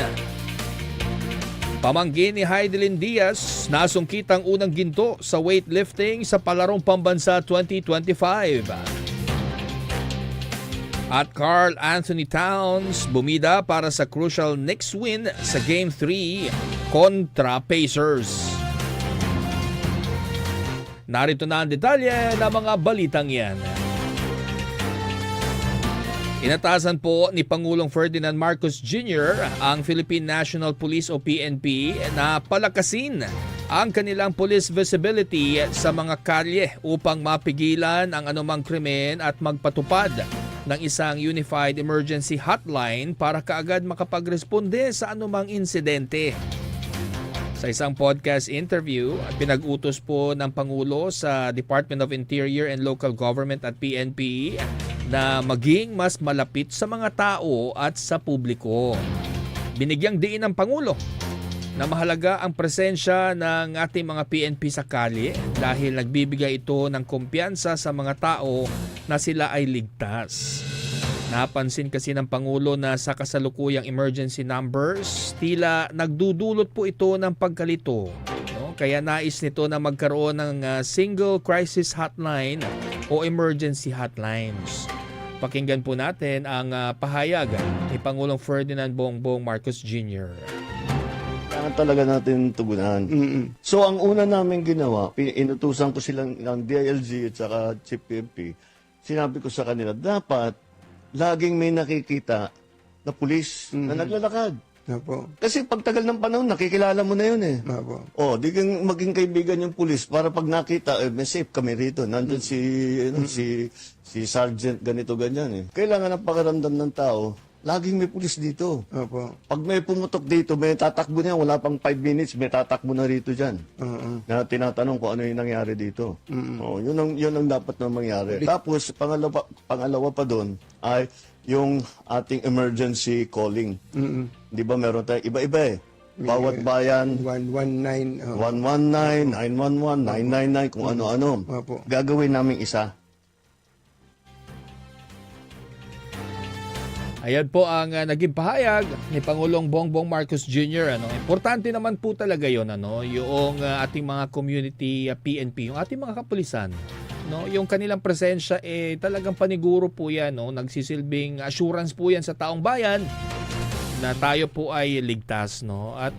pamangkin ni Heidelin Diaz nasungkit ang unang ginto sa weightlifting sa Palarong Pambansa 2025. At Carl Anthony Towns bumida para sa crucial next win sa Game 3 kontra Pacers. Narito na ang detalye ng mga balitang yan. Inatasan po ni Pangulong Ferdinand Marcos Jr. ang Philippine National Police o PNP na palakasin ang kanilang police visibility sa mga kalye upang mapigilan ang anumang krimen at magpatupad ng isang unified emergency hotline para kaagad makapagresponde sa anumang insidente. Sa isang podcast interview, pinag-utos po ng Pangulo sa Department of Interior and Local Government at PNP na maging mas malapit sa mga tao at sa publiko. Binigyang diin ng Pangulo na mahalaga ang presensya ng ating mga PNP sa kalye dahil nagbibigay ito ng kumpiyansa sa mga tao na sila ay ligtas. Napansin kasi ng Pangulo na sa kasalukuyang emergency numbers, tila nagdudulot po ito ng pagkalito. No? Kaya nais nito na magkaroon ng single crisis hotline o emergency hotlines. Pakinggan po natin ang pahayag ni Pangulong Ferdinand Bongbong Marcos Jr. Kailangan talaga natin tugunan. So ang una namin ginawa, inutusan ko silang ng DILG at saka Chief PNP. Sinabi ko sa kanila, dapat laging may nakikita na pulis na naglalakad. Kasi pagtagal ng panahon, nakikilala mo na yun eh. Di kang maging kaibigan yung pulis para pag nakita, may safe kami rito. Nandun si Sergeant ganito ganyan eh. Kailangan ang pakiramdam ng tao, laging may pulis dito. Pag may pumutok dito, may tatakbo niya, wala pang 5 minutes, may tatakbo na rito dyan. Na tinatanong kung ano yung nangyari dito. Yun ang dapat na mangyari. Tapos, pangalawa pa doon ay yung ating emergency calling. Di ba meron tayo iba-iba eh. Bawat bayan, 119, 911, 999, kung ano-ano. Gagawin namin isa. Ayan po ang naging pahayag ni Pangulong Bongbong Marcos Jr. Importante naman po talaga yon yung ating mga community PNP, yung ating mga kapulisan. Yung kanilang presensya talagang paniguro po yan, nagsisilbing assurance po yan sa taong bayan na tayo po ay ligtas. At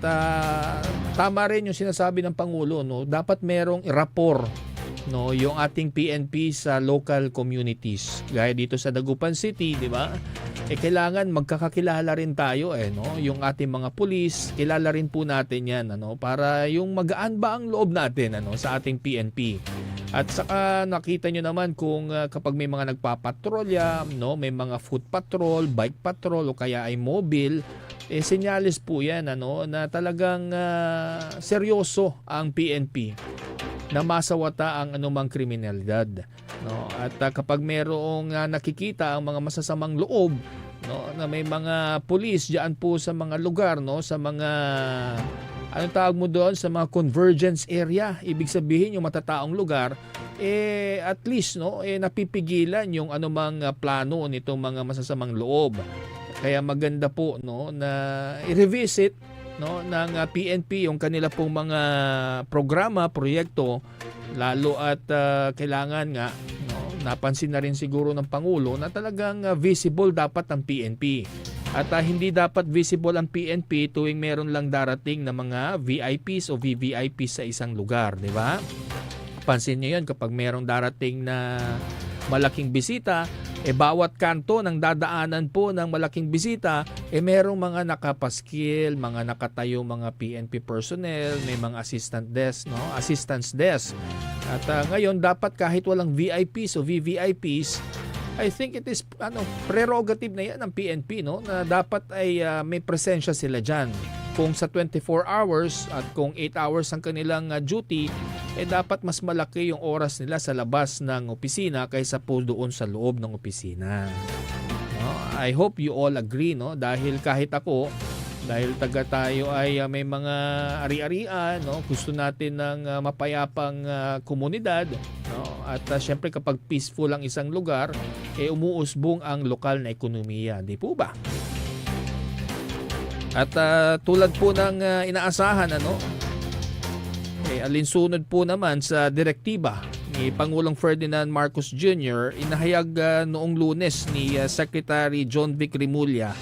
tama rin yung sinasabi ng Pangulo, dapat merong rapport yung ating PNP sa local communities. Gaya dito sa Dagupan City, di ba? Kailangan magkakakilala rin tayo yung ating mga pulis, kilala rin po natin yan para yung magaan ba ang loob natin sa ating PNP. At saka nakita nyo naman kung kapag may mga nagpapatrolya, may mga foot patrol, bike patrol o kaya ay mobile, senyales po yan na talagang seryoso ang PNP na masawata ang anumang kriminalidad. At kapag mayroong nakikita ang mga masasamang loob, na may mga pulis diyan po sa mga lugar, sa mga anong tawag mo doon, sa mga convergence area, ibig sabihin yung matataong lugar, at least napipigilan yung anumang plano nitong mga masasamang loob. Kaya maganda po na i-revisit ng PNP yung kanila pong mga programa, proyekto, lalo at kailangan nga napansin na rin siguro ng Pangulo na talagang visible dapat ang PNP. At hindi dapat visible ang PNP tuwing meron lang darating na mga VIPs o VVIPs sa isang lugar, di ba? Pansin niyo yan kapag merong darating na malaking bisita, bawat kanto ng dadaanan po ng malaking bisita, merong mga nakapaskil, mga nakatayo, mga PNP personnel, may mga assistance desk. At ngayon dapat kahit walang VIPs o VVIPs, I think it is prerogative na yan ng PNP na dapat ay may presensya sila dyan. Kung sa 24 hours at kung 8 hours ang kanilang duty, dapat mas malaki yung oras nila sa labas ng opisina kaysa po doon sa loob ng opisina. I hope you all agree, dahil kahit ako, dahil taga tayo ay may mga ari-arian, gusto natin ng mapayapang komunidad, at syempre kapag peaceful ang isang lugar, umuusbong ang lokal na ekonomiya, di po ba? At tulad po ng inaasahan, alinsunod po naman sa direktiba ni Pangulong Ferdinand Marcos Jr., inahayag noong Lunes ni Secretary John Vic Remulla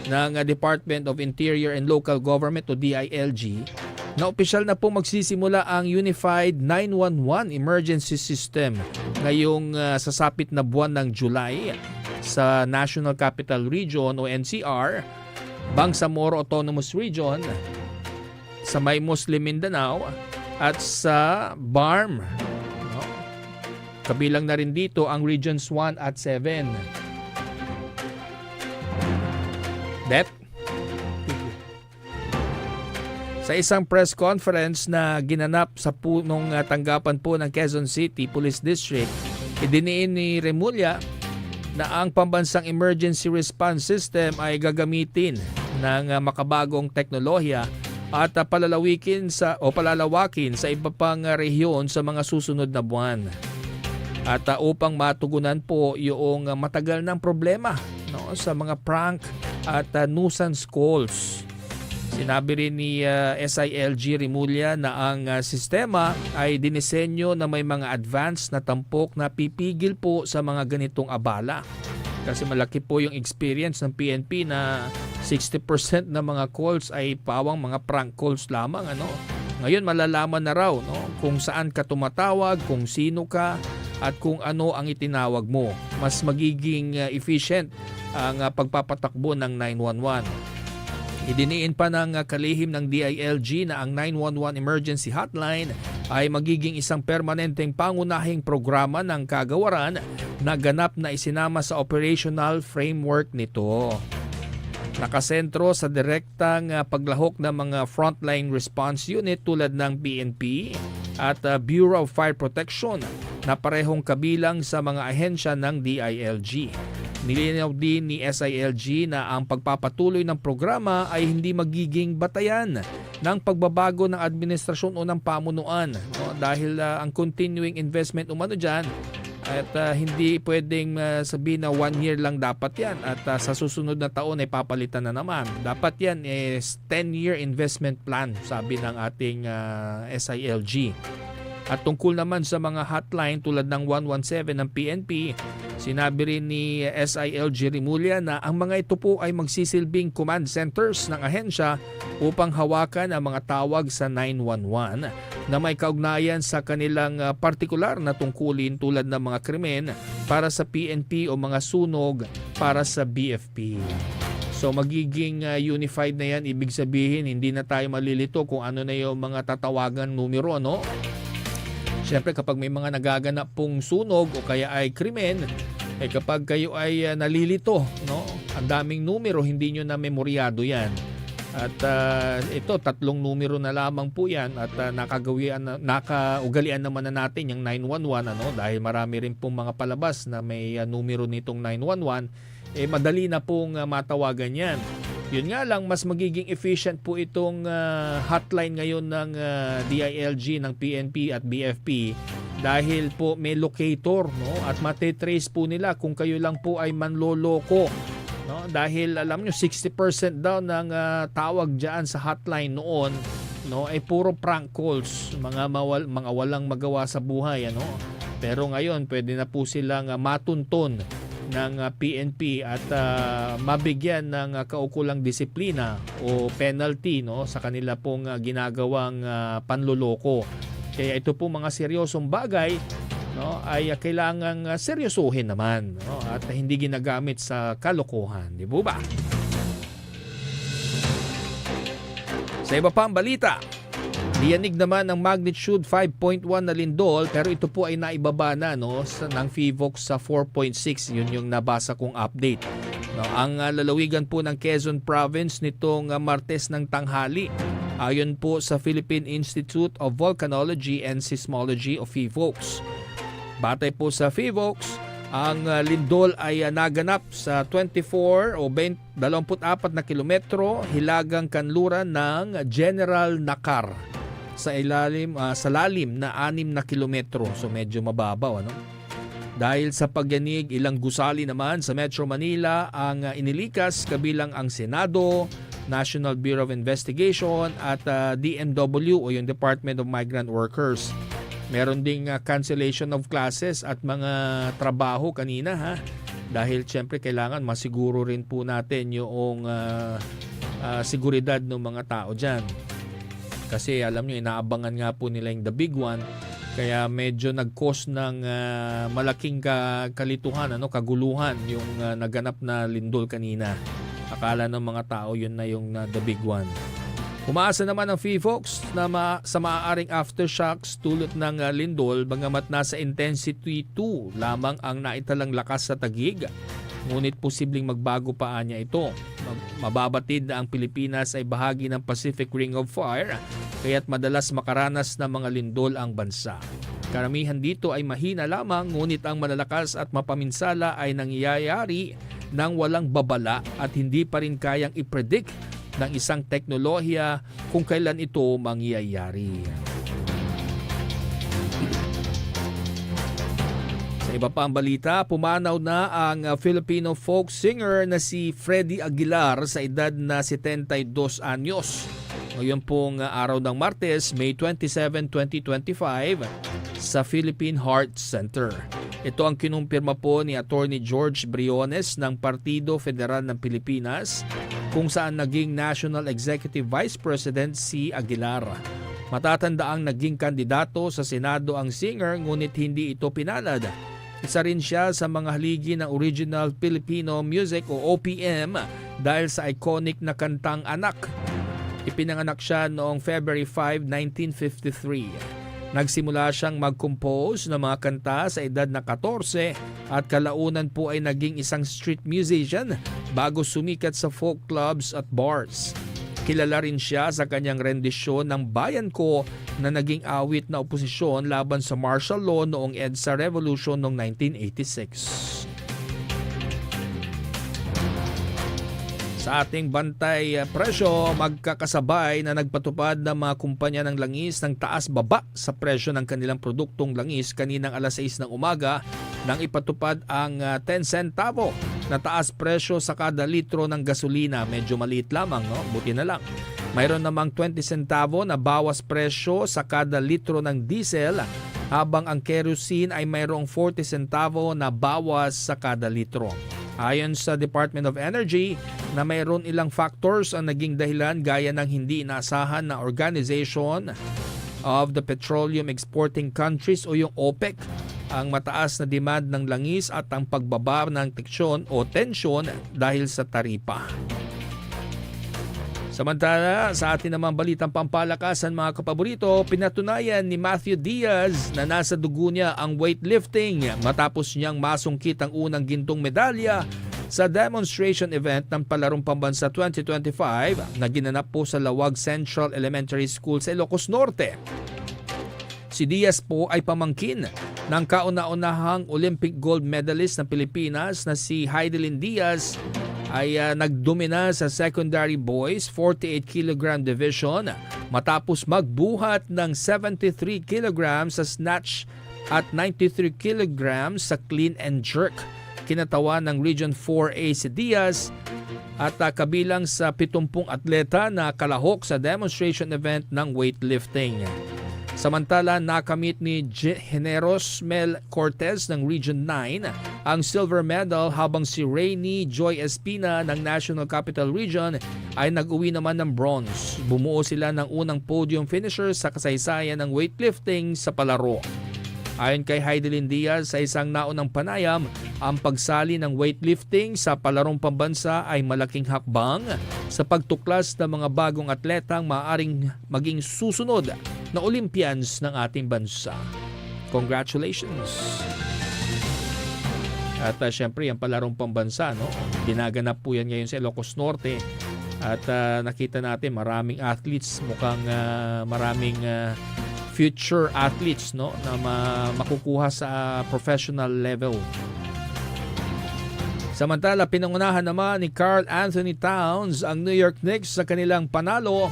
ng Department of Interior and Local Government o DILG na opisyal na po magsisimula ang Unified 911 Emergency System ngayong sasapit na buwan ng July sa National Capital Region o NCR, Bangsamoro Autonomous Region, sa May Muslim Mindanao at sa BARM. Kabilang na rin dito ang Regions 1 at 7. Sa isang press conference na ginanap sa punong tanggapan po ng Quezon City Police District, idiniin ni Remulla na ang pambansang emergency response system ay gagamitin ng makabagong teknolohiya at palalawakin sa iba pang rehiyon sa mga susunod na buwan. At upang matugunan po yung matagal ng problema, no, sa mga prank at nuisance calls. Sinabi rin ni SILG Rimulya na ang sistema ay dinisenyo na may mga advanced na tampok na pipigil po sa mga ganitong abala. Kasi malaki po yung experience ng PNP na 60% ng mga calls ay pawang mga prank calls lamang. Ngayon malalaman na raw, no, kung saan ka tumatawag, kung sino ka, at kung ano ang itinawag mo. Mas magiging efficient ang pagpapatakbo ng 911. Idiniin pa ng kalihim ng DILG na ang 911 emergency hotline ay magiging isang permanenteng pangunahing programa ng kagawaran na ganap na isinama sa operational framework nito. Nakasentro sa direktang paglahok ng mga frontline response unit tulad ng PNP at Bureau of Fire Protection na parehong kabilang sa mga ahensya ng DILG. Nilinaw din ni SILG na ang pagpapatuloy ng programa ay hindi magiging batayan ng pagbabago ng administrasyon o ng pamunuan, no? Dahil ang continuing investment umano dyan at hindi pwedeng sabihin na 1 year lang dapat yan at sa susunod na taon ay papalitan na naman. Dapat yan is 10-year investment plan, sabi ng ating SILG. At tungkol naman sa mga hotline tulad ng 117 ng PNP, sinabi rin ni SILG Rimulya na ang mga ito po ay magsisilbing command centers ng ahensya upang hawakan ang mga tawag sa 911 na may kaugnayan sa kanilang partikular na tungkulin tulad ng mga krimen para sa PNP o mga sunog para sa BFP. So magiging unified na yan, ibig sabihin hindi na tayo malilito kung ano na yung mga tatawagan numero, no? Siyempre kapag may mga nagaganap pong sunog o kaya ay krimen, kapag kayo ay nalilito, no? Ang daming numero, hindi nyo na memoryado yan. At ito, 3 numero na lamang po yan at nakaugalian naman na natin yung 911, dahil marami rin pong mga palabas na may numero nitong 911, madali na pong matawagan yan. Yun nga lang, mas magiging efficient po itong hotline ngayon ng DILG, ng PNP at BFP dahil po may locator, no? At matetrace po nila kung kayo lang po ay manloloko, no? Dahil alam nyo 60% daw ng tawag dyan sa hotline noon, no, ay puro prank calls, mga walang magawa sa buhay, Pero ngayon pwede na po silang matunton ng PNP at mabigyan ng kaukulang disiplina o penalty, no, sa kanila pong ginagawang panloloko. Kaya ito po mga seryosong bagay, no, ay kailangang seryosohin naman, no, at hindi ginagamit sa kalokohan, di ba? Sa iba pang balita, diyanig naman ng magnitude 5.1 na lindol pero ito po ay naibaba na, no, ng PHIVOLCS sa 4.6. Yun yung nabasa kong update. No, ang lalawigan po ng Quezon Province nitong Martes ng tanghali. Ayon po sa Philippine Institute of Volcanology and Seismology o PHIVOLCS. Batay po sa PHIVOLCS, ang lindol ay naganap sa 24 na kilometro hilagang kanluran ng General Nakar sa lalim na 6 na kilometro. So medyo mababaw, Dahil sa pagyanig, ilang gusali naman sa Metro Manila ang inilikas, kabilang ang Senado, National Bureau of Investigation at DMW o yung Department of Migrant Workers. Meron ding cancellation of classes at mga trabaho kanina, dahil syempre kailangan masiguro rin po natin yung seguridad ng mga tao dyan. Kasi alam nyo, inaabangan nga po nila yung the big one. Kaya medyo nag-cause ng malaking kalituhan, kaguluhan yung naganap na lindol kanina. Akala ng mga tao yun na yung the big one. Umaasa naman ang PHIVOLCS na sa maaaring aftershocks tulad ng lindol, bagamat nasa intensity 2 lamang ang naitalang lakas sa Taguig. Ngunit posibleng magbago pa niya ito. Mababatid na ang Pilipinas ay bahagi ng Pacific Ring of Fire, kaya't madalas makaranas ng mga lindol ang bansa. Karamihan dito ay mahina lamang, ngunit ang malalakas at mapaminsala ay nangyayari nang walang babala at hindi pa rin kayang i-predict ng isang teknolohiya kung kailan ito mangyayari. Sa iba pa ang balita, pumanaw na ang Filipino folk singer na si Freddy Aguilar sa edad na 72 anyos. Ngayon pong araw ng Martes, May 27, 2025 sa Philippine Heart Center. Ito ang kinumpirma po ni Attorney George Briones ng Partido Federal ng Pilipinas kung saan naging National Executive Vice President si Aguilar. Matatandaang naging kandidato sa Senado ang singer ngunit hindi ito pinalad. Isa rin siya sa mga haligi ng Original Filipino Music o OPM dahil sa iconic na kantang Anak. Ipinanganak siya noong February 5, 1953. Nagsimula siyang mag-compose ng mga kanta sa edad na 14 at kalaunan po ay naging isang street musician bago sumikat sa folk clubs at bars. Kilala rin siya sa kanyang rendisyon ng Bayan Ko na naging awit na oposisyon laban sa martial law noong EDSA Revolution noong 1986. Sa ating bantay presyo, magkakasabay na nagpatupad ng mga kumpanya ng langis ng taas-baba sa presyo ng kanilang produktong langis kaninang alas 6 ng umaga nang ipatupad ang 10 centavo na taas presyo sa kada litro ng gasolina. Medyo maliit lamang, no? Buti na lang. Mayroon namang 20 centavo na bawas presyo sa kada litro ng diesel habang ang kerosene ay mayroong 40 centavo na bawas sa kada litro. Ayon sa Department of Energy na mayroon ilang factors ang naging dahilan gaya ng hindi inaasahan na Organization of the Petroleum Exporting Countries o yung OPEC, ang mataas na demand ng langis at ang pagbaba ng tensyon dahil sa taripa. Samantala, sa atin namang balitang pampalakasan mga kapaborito, pinatunayan ni Matthew Diaz na nasa dugo niya ang weightlifting matapos niyang masungkit ang unang gintong medalya sa demonstration event ng Palarong Pambansa 2025 na ginanap po sa Lawag Central Elementary School sa Ilocos Norte. Si Diaz po ay pamangkin ng kauna-unahang Olympic gold medalist ng Pilipinas na si Heidelin Diaz ay nagdomina sa secondary boys 48 kg division matapos magbuhat ng 73 kg sa snatch at 93 kg sa clean and jerk. Kinatawa ng Region 4A si Diaz at kabilang sa 70 atleta na kalahok sa demonstration event ng weightlifting. Samantala, nakamit ni Generos Mel Cortez ng Region 9 ang silver medal habang si Rainy Joy Espina ng National Capital Region ay nag-uwi naman ng bronze. Bumuo sila ng unang podium finisher sa kasaysayan ng weightlifting sa palaro. Ayon kay Heidelin Diaz sa isang naunang panayam, ang pagsali ng weightlifting sa Palarong Pambansa ay malaking hakbang sa pagtuklas ng mga bagong atletang maaaring maging susunod na Olympians ng ating bansa. Congratulations! At syempre, ang Palarong Pambansa, no? Ginaganap po yan ngayon sa Ilocos Norte. At nakita natin maraming athletes, mukhang maraming future athletes, no, na makukuha sa professional level. Samantala, pinangunahan naman ni Karl Anthony Towns ang New York Knicks sa kanilang panalo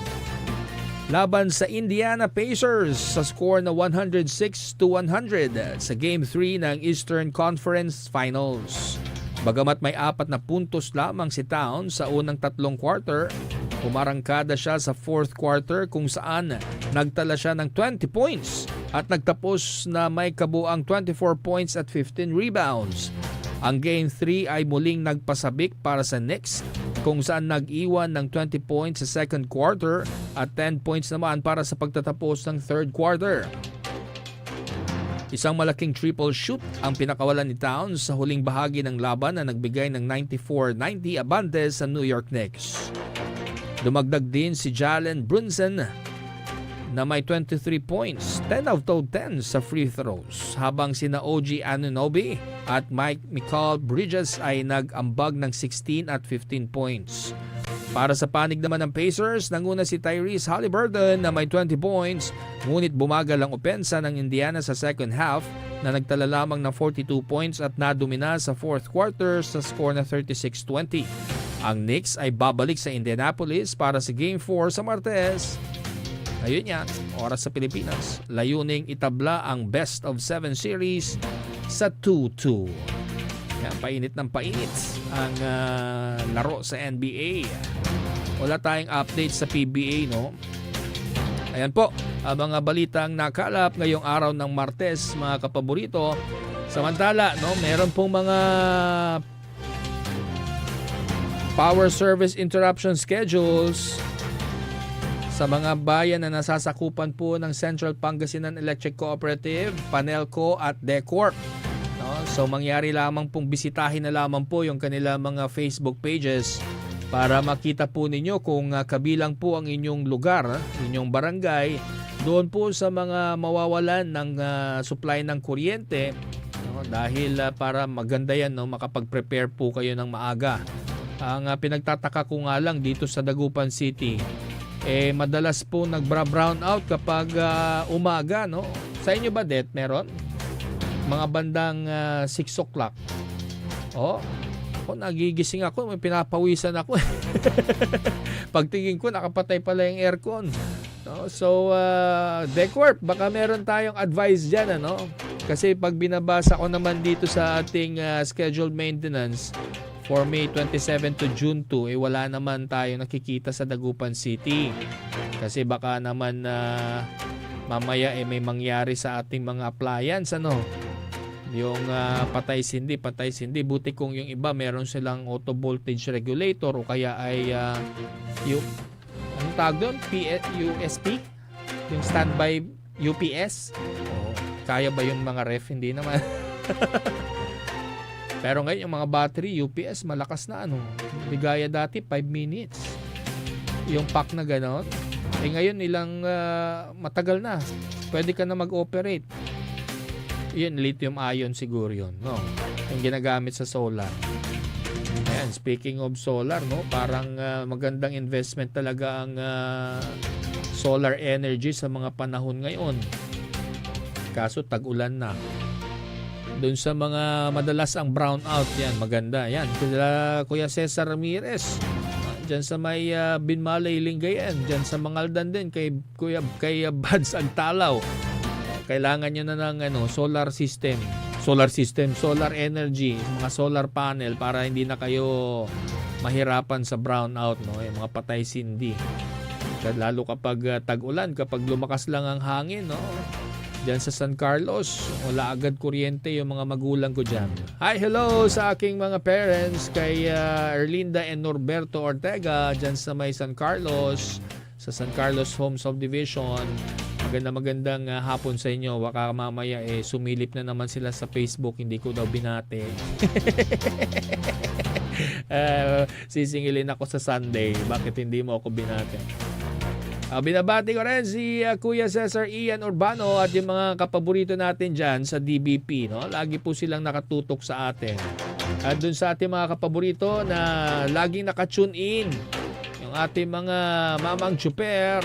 laban sa Indiana Pacers sa score na 106-100 sa Game 3 ng Eastern Conference Finals. Bagamat may 4 na puntos lamang si Towns sa unang 3 quarter, umarangkada siya sa 4th quarter kung saan nagtala siya ng 20 points at nagtapos na may kabuang 24 points at 15 rebounds. Ang Game 3 ay muling nagpasabik para sa Knicks kung saan nag-iwan ng 20 points sa 2nd quarter at 10 points naman para sa pagtatapos ng 3rd quarter. Isang malaking triple shoot ang pinakawalan ni Towns sa huling bahagi ng laban na nagbigay ng 94-90 abante sa New York Knicks. Dumagdag din si Jalen Brunson na may 23 points, 10 out of 10 sa free throws, habang sina OG Anunoby at Mikal Bridges ay nag-ambag ng 16 at 15 points. Para sa panig naman ng Pacers, nanguna si Tyrese Haliburton na may 20 points, ngunit bumagal ang opensa ng Indiana sa second half na nagtala lamang ng 42 points at nadumina sa 4th quarter sa score na 36-20. Ang Knicks ay babalik sa Indianapolis para sa Game 4 sa Martes. Ayun yan, oras sa Pilipinas. Layuning itabla ang best of 7 series sa 2-2. Yan, painit ng painit ang laro sa NBA. Wala tayong update sa PBA, no? Ayan po, ang mga balitang nakalap ngayong araw ng Martes, mga kapaborito. Samantala, no, meron pong mga power service interruption schedules sa mga bayan na nasasakupan po ng Central Pangasinan Electric Cooperative, Panelco at DECORP. No? So mangyari lamang pong bisitahin na lamang po yung kanila mga Facebook pages para makita po ninyo kung kabilang po ang inyong lugar, inyong barangay, doon po sa mga mawawalan ng supply ng kuryente. No? Dahil para maganda yan, no? Makapag-prepare po kayo ng maaga. Ang pinagtataka ko nga lang dito sa Dagupan City, madalas po nagbra-brown out kapag umaga, no? Sa inyo ba, Det, meron? Mga bandang 6 o'clock. Nagigising ako, may pinapawisan ako. Pagtingin ko, nakapatay pala yung aircon. No? So, DECORP, baka meron tayong advice dyan, ano? Kasi pag binabasa ko naman dito sa ating scheduled maintenance for May 27 to June 2, wala naman tayo nakikita sa Dagupan City. Kasi baka naman mamaya may mangyari sa ating mga appliance, ano? Yung patay sindi. Buti kung yung iba meron silang auto voltage regulator o kaya ay yung anong tawag doon? USP? Yung standby UPS? Kaya ba yung mga ref? Hindi naman. Pero ngayon yung mga battery UPS malakas na, ano. Bigaya dati 5 minutes. Yung pack na ganon. Ngayon ilang matagal na. Pwede ka na mag-operate. Yun, lithium ion siguro yun, no? Yung ginagamit sa solar. Ayan, speaking of solar, no? Parang magandang investment talaga ang solar energy sa mga panahon ngayon. Kaso tag-ulan na. Doon sa mga madalas ang brownout, yan, maganda. Yan, Kuya Cesar Ramirez. Diyan sa may Binmalay, Lingayen. Diyan sa Mangaldan din, kay Bads Agtalaw. Kailangan nyo na ng solar energy, mga solar panel para hindi na kayo mahirapan sa brownout, no? Yung mga patay sindi. Lalo kapag tag-ulan, kapag lumakas lang ang hangin, no? Diyan sa San Carlos, wala agad kuryente yung mga magulang ko dyan. Hi, hello sa aking mga parents, kay Erlinda and Norberto Ortega, dyan sa may San Carlos, sa San Carlos Home Subdivision. Magandang hapon sa inyo. Baka mamaya sumilip na naman sila sa Facebook, hindi ko daw binate. Sisingilin ako sa Sunday. Bakit hindi mo ako binate? Binabati ko rin si Kuya Cesar Ian Urbano at yung mga kapaborito natin dyan sa DBP. No? Lagi po silang nakatutok sa atin. At dun sa ating mga kapaborito na laging nakatune in, yung ating mga mamang chuper,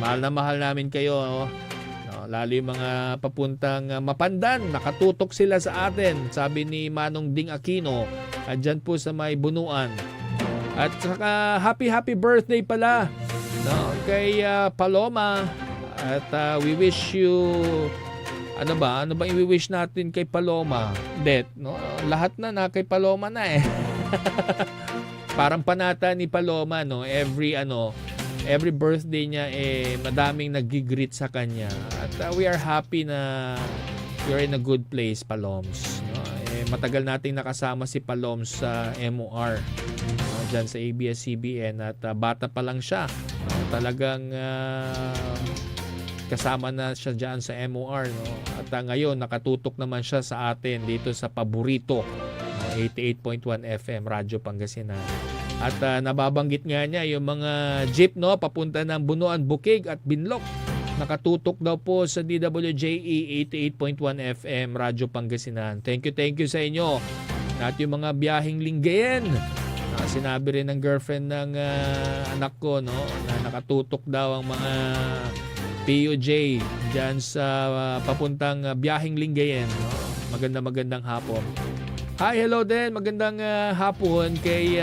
mahal na mahal namin kayo. No? Lalo yung mga papuntang Mapandan, nakatutok sila sa atin. Sabi ni Manong Ding Aquino, at dyan po sa may Bunuan. At saka happy birthday pala, no, kay Paloma. At we wish you, ano ba i-wish natin kay Paloma? Det, no? Lahat na kay Paloma na eh. Parang panata ni Paloma, no? Every birthday niya madaming nag-greet sa kanya. At we are happy na you're in a good place, Paloms. No? Matagal nating nakasama si Paloms sa MOR, no? Dyan sa ABS-CBN, at bata pa lang siya. No? Talagang kasama na siya dyan sa MOR. No? At ngayon nakatutok naman siya sa atin dito sa paborito, 88.1 FM Radyo Pangasinan. At nababanggit nga niya yung mga jeep, no, papunta ng Bunuan, Bukig at Binlok. Nakatutok daw po sa DWJE 88.1 FM Radyo Pangasinan. Thank you sa inyo. At yung mga biyaheng Lingayen, sinabi rin ng girlfriend ng anak ko, no, na nakatutok daw ang mga POJ dyan sa papuntang biyaheng Lingayen. No? Magandang hapon. Hi, hello din. Magandang hapon kay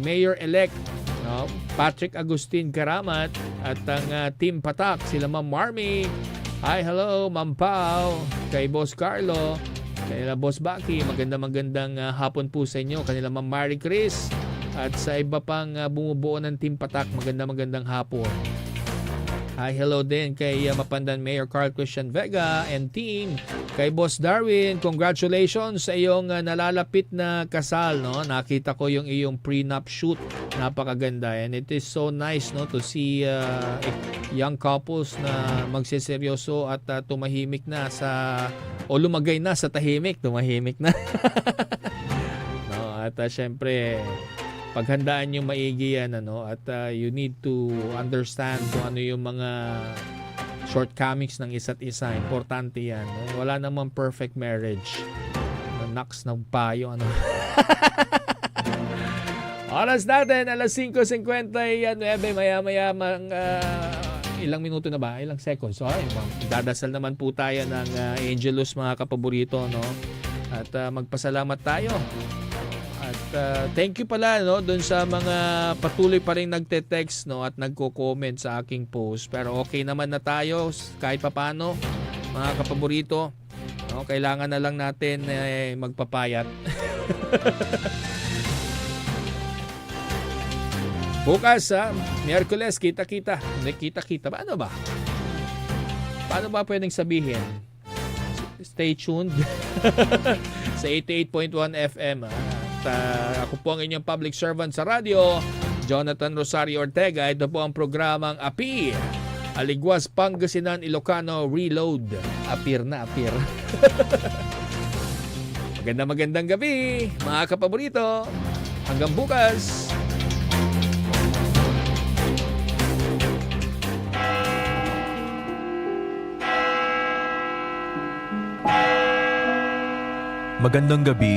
Mayor-elect Patrick Agustin Karamat at ang Team Patak, sila Ma'am Marmy. Hi, hello, Ma'am Pao, kay Boss Carlo, kay Boss Baki. Magandang hapon po sa inyo. Kanila Ma'am Marie Chris at sa iba pang bumubuo ng Team Patak. Magandang hapon. Hi, hello din kay Mapandan Mayor Carl Christian Vega and team. Kay Boss Darwin, congratulations sa iyong nalalapit na kasal, no? Nakita ko yung iyong prenup shoot. Napakaganda. And it is so nice, no, to see young couples na magseseryoso at tumahimik na o lumagay na sa tahimik. Tumahimik na. No, at syempre, paghandaan yung maigi yan, at you need to understand kung ano yung mga shortcomings ng isa't isa. Importante yan. No? Wala namang perfect marriage. Naks ng payo. Oras natin, alas 5:59. Maya-maya ilang minuto na ba? Ilang seconds? Dadasal naman po tayo ng Angelus, mga kapaborito. No? At magpasalamat tayo. At thank you pala, no, doon sa mga patuloy pa rin nagte-text, no, at nagko-comment sa aking post. Pero okay naman na tayo kahit papano, mga kapaborito. No, kailangan na lang natin magpapayat. Bukas, Miyerkules, kita-kita. Hindi kita-kita. Paano ba? Paano ba pwedeng sabihin? Stay tuned sa 88.1 FM. Ako po ang inyong public servant sa radyo, Jonathan Rosario Ortega. Ito po ang programang API, Aligwas, Pangasinan, Ilocano Reload. Appear na, appear. Magandang gabi, mga kapaborito. Hanggang bukas. Magandang gabi.